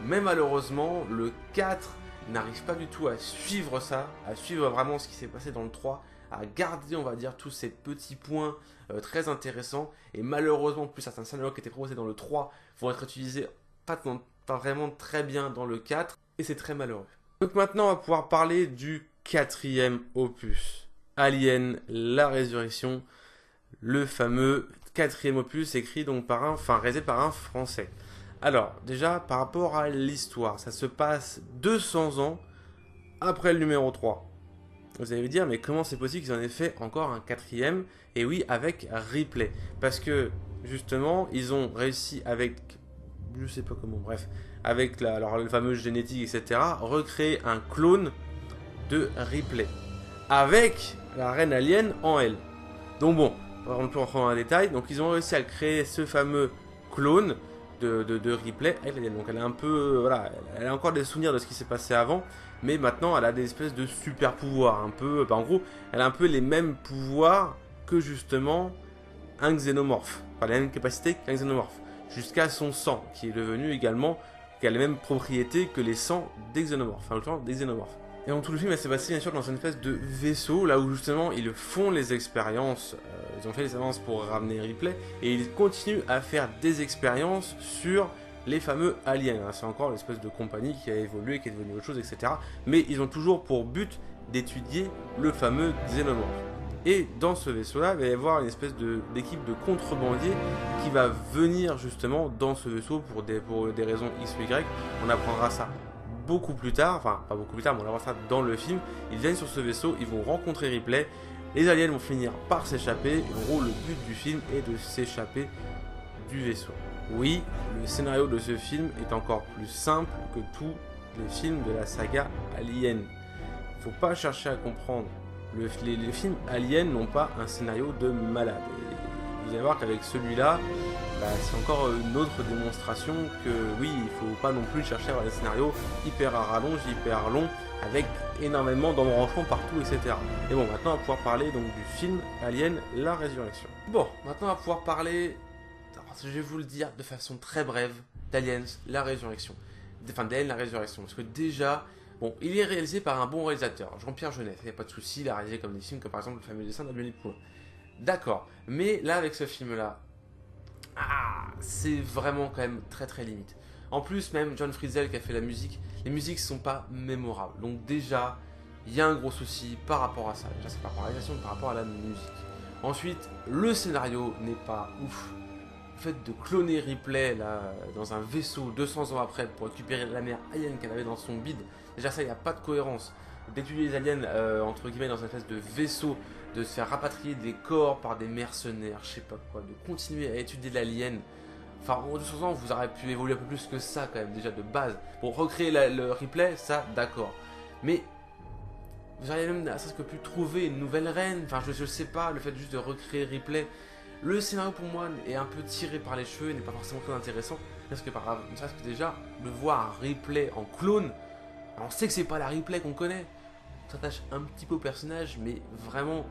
Mais malheureusement, le 4 n'arrive pas du tout à suivre ça, à suivre vraiment ce qui s'est passé dans le 3, à garder, on va dire, tous ces petits points très intéressants. Et malheureusement, plus certains scénarios qui étaient proposés dans le 3 vont être utilisés pas vraiment très bien dans le 4. Et c'est très malheureux. Donc maintenant, on va pouvoir parler du 4e opus. Alien, la résurrection. Le fameux 4e opus écrit donc réalisé par un Français. Alors, déjà, par rapport à l'histoire, ça se passe 200 ans après le numéro 3. Vous allez me dire, mais comment c'est possible qu'ils en aient fait encore un 4e? Et oui, avec Ripley. Parce que, justement, ils ont réussi avec, je sais pas comment, bref, avec le fameux génétique, etc., recréer un clone de Ripley. Avec la reine alien en elle. Donc bon, on peut rentrer dans les détails. Donc ils ont réussi à créer ce fameux clone de Ripley. Donc elle a un peu, elle a encore des souvenirs de ce qui s'est passé avant, mais maintenant elle a des espèces de super pouvoirs, un peu, en gros, elle a un peu les mêmes pouvoirs que justement un xénomorphe, les mêmes capacités qu'un xénomorphe, jusqu'à son sang, qui est devenu également, qui a les mêmes propriétés que les sangs des xénomorphes, le sang des xénomorphes. Et dans tout le film, elle s'est passée bien sûr dans une espèce de vaisseau, là où justement ils font les expériences, ils ont fait les expériences pour ramener Ripley, et ils continuent à faire des expériences sur les fameux aliens. C'est encore l'espèce de compagnie qui a évolué, qui est devenue autre chose, etc. Mais ils ont toujours pour but d'étudier le fameux xénomorphe. Et dans ce vaisseau-là, il va y avoir une espèce d'équipe de contrebandiers qui va venir justement dans ce vaisseau pour des raisons X ou Y. On apprendra ça beaucoup plus tard, enfin pas beaucoup plus tard, mais on va voir ça dans le film. Ils viennent sur ce vaisseau, ils vont rencontrer Ripley, les aliens vont finir par s'échapper, et en gros le but du film est de s'échapper du vaisseau. Oui, le scénario de ce film est encore plus simple que tous les films de la saga Alien. Faut pas chercher à comprendre. Les films Alien n'ont pas un scénario de malade. Et vous allez voir qu'avec celui-là, bah, c'est encore une autre démonstration que oui, il faut pas non plus chercher à avoir des scénarios hyper à rallonge, hyper longs, avec énormément d'embranchements partout, etc. Et bon, maintenant on va pouvoir parler donc du film Alien, la résurrection. Bon, maintenant on va pouvoir parler, alors, je vais vous le dire de façon très brève, d'Aliens, la résurrection. Enfin, d'Alien, la résurrection. Parce que déjà, bon, il est réalisé par un bon réalisateur, Jean-Pierre Jeunet, il n'y a pas de souci, il a réalisé comme des films comme par exemple le fameux dessin d'Amélie Poulain. D'accord, mais là avec ce film-là, c'est vraiment quand même très très limite. En plus, même John Frizzell qui a fait la musique, les musiques sont pas mémorables. Donc déjà, il y a un gros souci par rapport à ça. Déjà, c'est pas par rapport à la réalisation, mais par rapport à la musique. Ensuite, le scénario n'est pas ouf. Le fait de cloner Ripley là, dans un vaisseau 200 ans après pour récupérer la mère alien qu'elle avait dans son bide, déjà ça, il n'y a pas de cohérence. D'étudier les aliens, entre guillemets, dans une espèce de vaisseau, de se faire rapatrier des corps par des mercenaires, je sais pas quoi, de continuer à étudier l'alien. Enfin, en 200 ans, vous auriez pu évoluer un peu plus que ça, quand même, déjà de base. Pour recréer le replay, ça, d'accord. Mais vous auriez même, ça que pu trouver une nouvelle reine. Enfin, je sais pas, le fait juste de recréer Ripley. Le scénario, pour moi, est un peu tiré par les cheveux et n'est pas forcément très intéressant. Parce que, ne serait-ce que déjà, de voir un Ripley en clone, on sait que c'est pas la Ripley qu'on connaît. On s'attache un petit peu au personnage, mais vraiment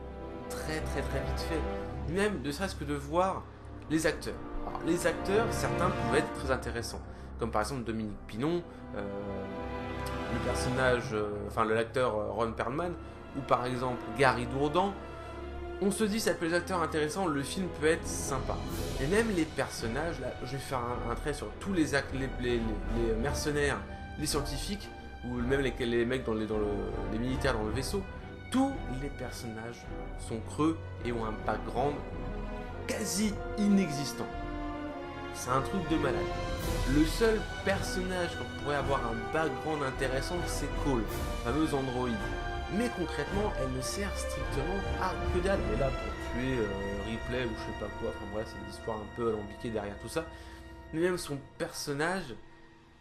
très très très vite fait. Même ne serait-ce que de voir les acteurs. Alors, les acteurs, certains pouvaient être très intéressants, comme par exemple Dominique Pinon, le personnage, enfin l'acteur Ron Perlman, ou par exemple Gary Dourdan. On se dit, ça peut être des acteurs intéressants, le film peut être sympa. Et même les personnages, là, je vais faire un trait sur tous les mercenaires, les scientifiques, ou même les mecs les militaires dans le vaisseau. Tous les personnages sont creux et ont un background quasi inexistant. C'est un truc de malade. Le seul personnage qu'on pourrait avoir un background intéressant, c'est Cole, la fameuse androïde. Mais concrètement, elle ne sert strictement à que dalle. Elle est là pour tuer Ripley ou je sais pas quoi. Enfin bref, c'est une histoire un peu alambiquée derrière tout ça. Mais même son personnage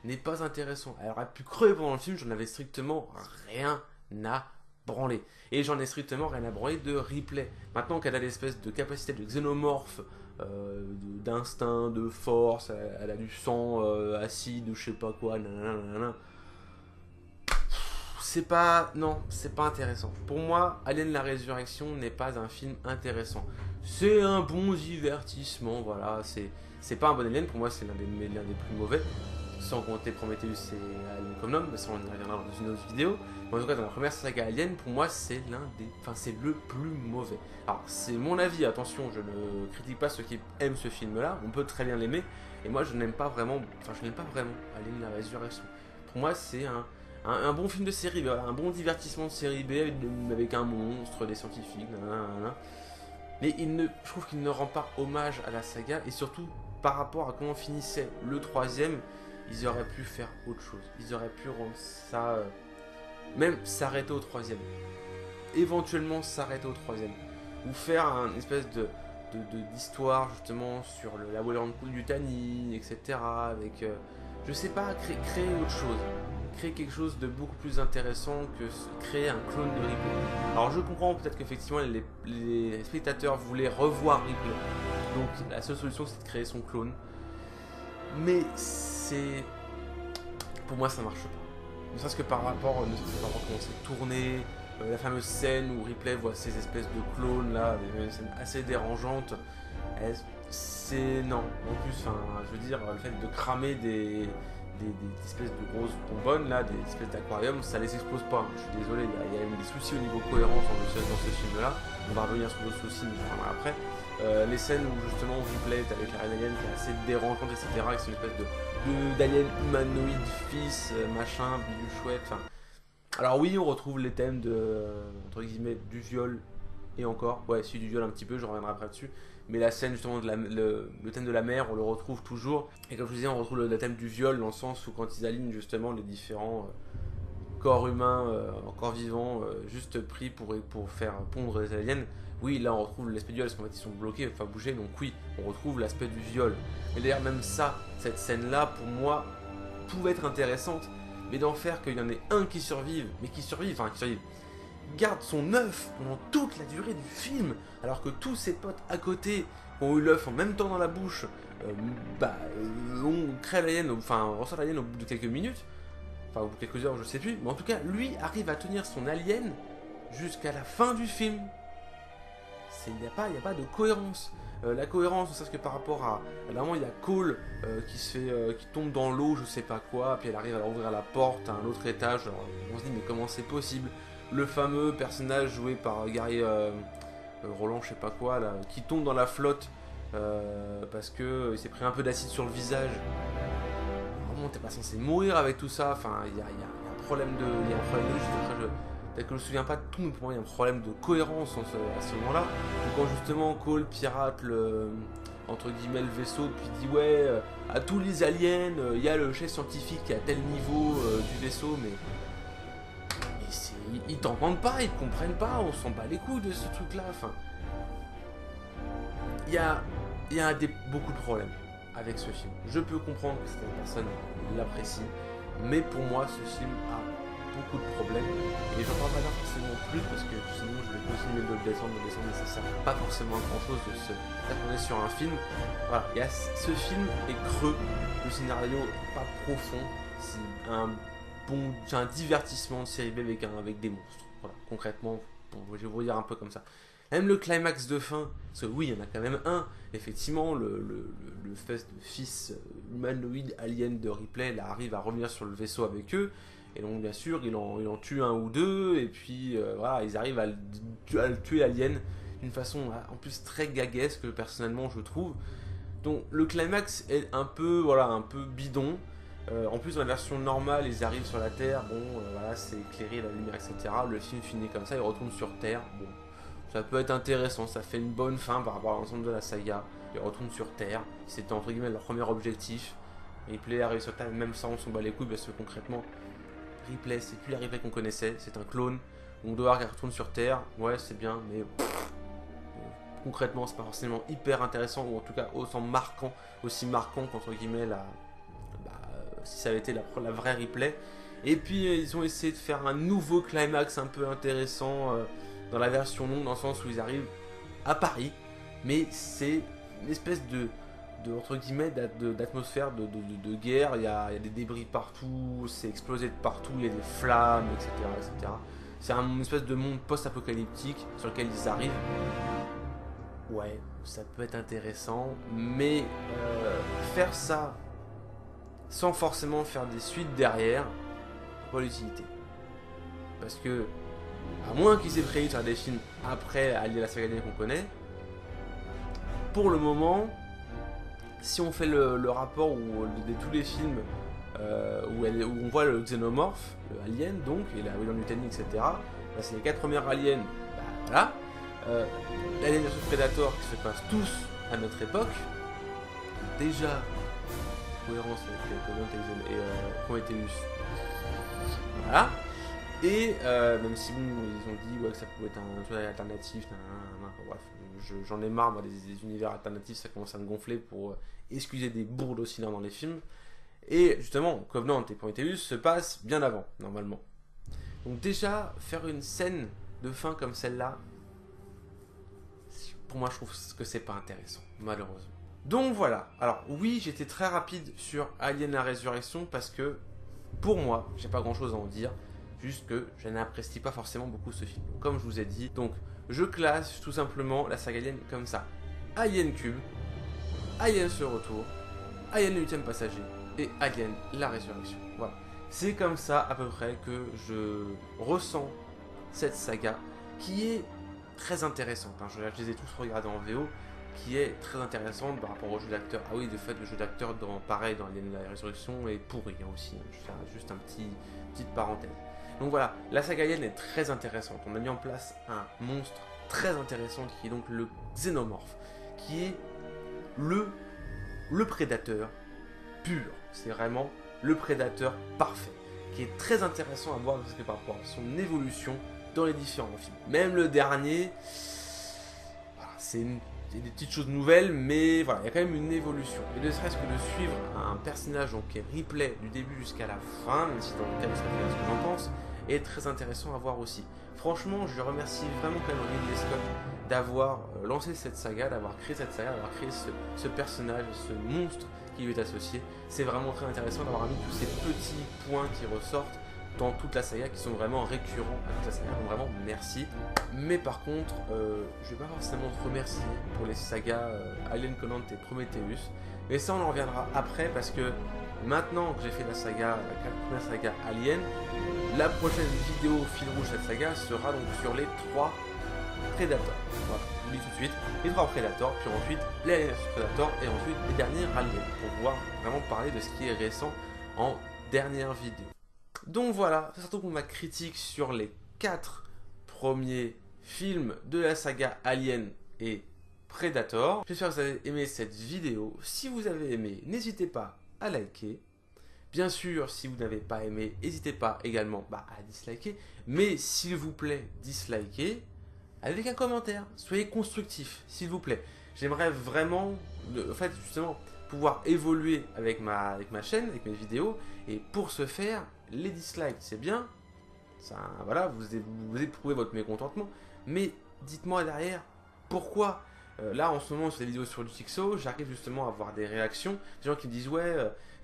n'est pas intéressant. Elle aurait pu crever pendant le film, j'en avais strictement rien à branler. Et j'en ai strictement rien à branler de Ripley. Maintenant qu'elle a l'espèce de capacité de xénomorphe, d'instinct, de force, elle a du sang acide ou je sais pas quoi, nanana. C'est pas... Non, c'est pas intéressant. Pour moi, Alien la Résurrection n'est pas un film intéressant. C'est un bon divertissement, voilà. C'est pas un bon Alien, pour moi c'est l'un des plus mauvais. Sans compter Prometheus et Alien Covenant, mais ça on y reviendra dans une autre vidéo. Mais en tout cas, dans la première saga Alien, pour moi c'est c'est le plus mauvais. Alors c'est mon avis, attention, je ne critique pas ceux qui aiment ce film-là, on peut très bien l'aimer, et moi je n'aime pas vraiment, Alien la Résurrection. Pour moi c'est un bon film de série B, un bon divertissement de série B avec un monstre, des scientifiques, nanana. Mais je trouve qu'il ne rend pas hommage à la saga, et surtout par rapport à comment finissait le troisième, ils auraient pu faire autre chose. Ils auraient pu rendre ça... même s'arrêter au troisième. Éventuellement s'arrêter au troisième. Ou faire une espèce d'histoire justement sur la Weyland Yutani, etc. Avec... je sais pas, créer autre chose. Créer quelque chose de beaucoup plus intéressant que créer un clone de Ripley. Alors je comprends peut-être qu'effectivement les spectateurs voulaient revoir Ripley. Donc la seule solution c'est de créer son clone. Mais c'est... Pour moi ça marche pas. Ne serait-ce que par rapport à comment c'est tourné, la fameuse scène où Ripley voit ces espèces de clones là, des scènes assez dérangeantes. C'est... Non. En plus, je veux dire, le fait de cramer des espèces de grosses bonbonnes là, des espèces d'aquarium, ça les explose pas. Je suis désolé, il y a même des soucis au niveau cohérence dans ce film là. On va revenir sur d'autres soucis, mais je après. Les scènes où justement Ripley est avec la reine alien qui est assez dérangeante, etc. Avec son espèce d'alien humanoïde, fils, machin, bidule chouette. Enfin. Alors oui, on retrouve les thèmes entre guillemets, du viol et encore. Ouais, si du viol un petit peu, je reviendrai après dessus. Mais la scène justement, le thème de la mère, on le retrouve toujours. Et comme je vous disais, on retrouve le thème du viol dans le sens où quand ils alignent justement les différents corps humains, encore vivants, juste pris pour faire pondre les aliens. Oui, là on retrouve l'aspect du viol, parce qu'en fait ils sont bloqués, enfin bouger, donc oui, on retrouve l'aspect du viol. Mais d'ailleurs même ça, cette scène-là, pour moi, pouvait être intéressante, mais d'en faire qu'il y en ait un qui survive, garde son œuf pendant toute la durée du film, alors que tous ses potes à côté ont eu l'œuf en même temps dans la bouche, euh, on crée l'alien, enfin on ressort l'alien au bout de quelques minutes, enfin au bout de quelques heures, je sais plus, mais en tout cas, lui arrive à tenir son alien jusqu'à la fin du film. Il n'y a pas de cohérence. La cohérence, c'est ce que par rapport à un moment il y a Cole qui tombe dans l'eau, je sais pas quoi, puis elle arrive à ouvrir la porte à un autre étage. Alors, on se dit mais comment c'est possible? Le fameux personnage joué par Gary Roland, je sais pas quoi, là, qui tombe dans la flotte parce que il s'est pris un peu d'acide sur le visage. Vraiment, t'es pas censé mourir avec tout ça. Enfin, il y a un problème de, il y a un problème de logique. Après, peut-être que je me souviens pas de tout, mais pour moi il y a un problème de cohérence à ce moment-là. Donc quand justement Cole pirate entre guillemets le vaisseau, puis dit ouais, à tous les aliens, il y a le chef scientifique qui est à tel niveau du vaisseau, mais ils t'entendent pas, ils te comprennent pas, on s'en bat les couilles de ce truc-là. Enfin, il y a beaucoup de problèmes avec ce film. Je peux comprendre que certaines personnes l'apprécient, mais pour moi ce film a beaucoup de problèmes, et j'en parle pas là forcément plus parce que sinon je vais continuer de le descendre, mais ça sert pas forcément à grand chose de se retourner sur un film. Voilà, ce film est creux, le scénario est pas profond, c'est un divertissement de série B avec des monstres. Voilà, concrètement, je vais vous dire un peu comme ça. Même le climax de fin, parce que oui, il y en a quand même un, effectivement, le fils humanoïde alien de Ripley là, arrive à revenir sur le vaisseau avec eux, et donc bien sûr, il en tue un ou deux, et puis voilà, ils arrivent à le tuer l'alien d'une façon en plus très gaguesque, personnellement, je trouve. Donc le climax est un peu bidon. En plus, dans la version normale, ils arrivent sur la Terre, bon, voilà, c'est éclairé, la lumière, etc. Le film finit comme ça, ils retournent sur Terre, bon. Ça peut être intéressant, ça fait une bonne fin par rapport à l'ensemble de la saga. Ils retournent sur Terre, c'était entre guillemets leur premier objectif. Ripley arrive sur Terre, même ça on s'en bat les couilles parce que concrètement, Ripley c'est plus la Ripley qu'on connaissait, c'est un clone. Donc devoir qu'elle retourne sur Terre, ouais c'est bien, mais concrètement c'est pas forcément hyper intéressant, ou en tout cas aussi marquant qu'entre guillemets si ça avait été la vraie Ripley. Et puis ils ont essayé de faire un nouveau climax un peu intéressant dans la version longue, dans le sens où ils arrivent à Paris, mais c'est une espèce entre guillemets d'atmosphère de guerre. Il y a des débris partout, c'est explosé de partout, il y a des flammes, etc. etc. C'est une espèce de monde post-apocalyptique sur lequel ils arrivent. Ouais, ça peut être intéressant, mais faire ça sans forcément faire des suites derrière, pas l'utilité. Parce que, à moins qu'ils aient prévu de faire des films après allier la saga qu'on connaît, pour le moment, si on fait le rapport de tous les films où on voit le xénomorphe, le alien donc, et la William Lutani, etc., bah, c'est les 4 premières aliens, bah, voilà. L'alien versus Predator qui se passent tous à notre époque, déjà, cohérence avec Prometheus, voilà. Et même si bon, ils ont dit ouais, que ça pouvait être un truc alternatif, bref, j'en ai marre, moi, des univers alternatifs, ça commence à me gonfler pour excuser des bourdes aussi dans les films. Et justement, Covenant et Prometheus se passent bien avant, normalement. Donc déjà, faire une scène de fin comme celle-là, pour moi je trouve que c'est pas intéressant, malheureusement. Donc voilà, alors oui, j'étais très rapide sur Alien la Résurrection parce que, pour moi, j'ai pas grand chose à en dire. Juste que je n'apprécie pas forcément beaucoup ce film. Comme je vous ai dit, donc je classe tout simplement la saga Alien comme ça. Alien Cube, Alien ce retour, Alien le 8e passager et Alien la résurrection. Voilà. C'est comme ça à peu près que je ressens cette saga qui est très intéressante. Hein. Je les ai tous regardés en VO, qui est très intéressante par rapport au jeu d'acteur. Ah oui, de fait, le jeu d'acteur pareil dans Alien la résurrection est pourri hein, aussi. Hein. Je vais faire juste petite parenthèse. Donc voilà, la saga Alien est très intéressante. On a mis en place un monstre très intéressant qui est donc le xénomorphe, qui est le prédateur pur. C'est vraiment le prédateur parfait, qui est très intéressant à voir parce que par rapport à son évolution dans les différents films. Même le dernier, voilà, c'est des petites choses nouvelles, mais voilà, il y a quand même une évolution. Et ne serait-ce que de suivre un personnage donc, qui est Ripley du début jusqu'à la fin, même si dans le cas, vous savez ce que j'en pense, est très intéressant à voir aussi. Franchement, je remercie vraiment quand même Ridley Scott d'avoir lancé cette saga, d'avoir créé cette saga, d'avoir créé ce personnage, ce monstre qui lui est associé. C'est vraiment très intéressant d'avoir mis tous ces petits points qui ressortent dans toute la saga, qui sont vraiment récurrents à toute la saga, donc vraiment merci. Mais par contre, je vais pas forcément te remercier pour les sagas Alien Covenant et Prometheus, mais ça on en reviendra après, parce que maintenant que j'ai fait la première saga Alien, la prochaine vidéo fil rouge de cette saga sera donc sur les 3 Predators. Voilà, je vous dis tout de suite, les 3 Predators, puis ensuite les Alien vs Predators, et ensuite les derniers Aliens, pour pouvoir vraiment parler de ce qui est récent en dernière vidéo. Donc voilà, c'est surtout pour ma critique sur les 4 premiers films de la saga Alien et Predator. J'espère que vous avez aimé cette vidéo. Si vous avez aimé, n'hésitez pas à liker. Bien sûr, si vous n'avez pas aimé, n'hésitez pas également à disliker. Mais s'il vous plaît, dislikez avec un commentaire. Soyez constructif, s'il vous plaît. J'aimerais vraiment, en fait, justement, pouvoir évoluer avec ma chaîne, avec mes vidéos. Et pour ce faire, les dislikes, c'est bien. Ça, voilà, vous éprouvez votre mécontentement. Mais dites-moi derrière, pourquoi là, en ce moment, sur des vidéos sur le Jigsaw, j'arrive justement à avoir des réactions. Des gens qui me disent, ouais,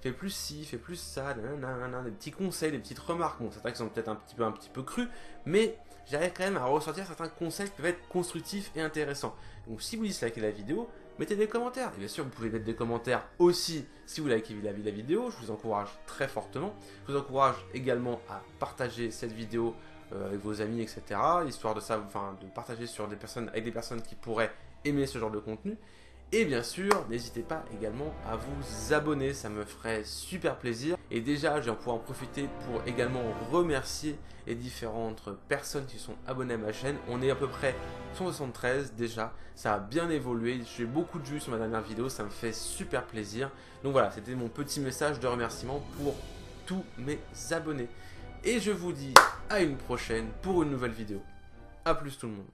fais plus ci, fais plus ça, nanana, des petits conseils, des petites remarques. Bon, certains qui sont peut-être un petit peu crus, mais j'arrive quand même à ressortir certains conseils qui peuvent être constructifs et intéressants. Donc, si vous dislikez la vidéo, mettez des commentaires. Et bien sûr, vous pouvez mettre des commentaires aussi si vous likez la vidéo. Je vous encourage très fortement. Je vous encourage également à partager cette vidéo avec vos amis, etc. Histoire de ça, de partager avec des personnes qui pourraient aimer ce genre de contenu. Et bien sûr, n'hésitez pas également à vous abonner, ça me ferait super plaisir. Et déjà, je vais pouvoir en profiter pour également remercier les différentes personnes qui sont abonnées à ma chaîne. On est à peu près 173 déjà, ça a bien évolué. J'ai beaucoup de vues sur ma dernière vidéo, ça me fait super plaisir. Donc voilà, c'était mon petit message de remerciement pour tous mes abonnés. Et je vous dis à une prochaine pour une nouvelle vidéo. A plus tout le monde.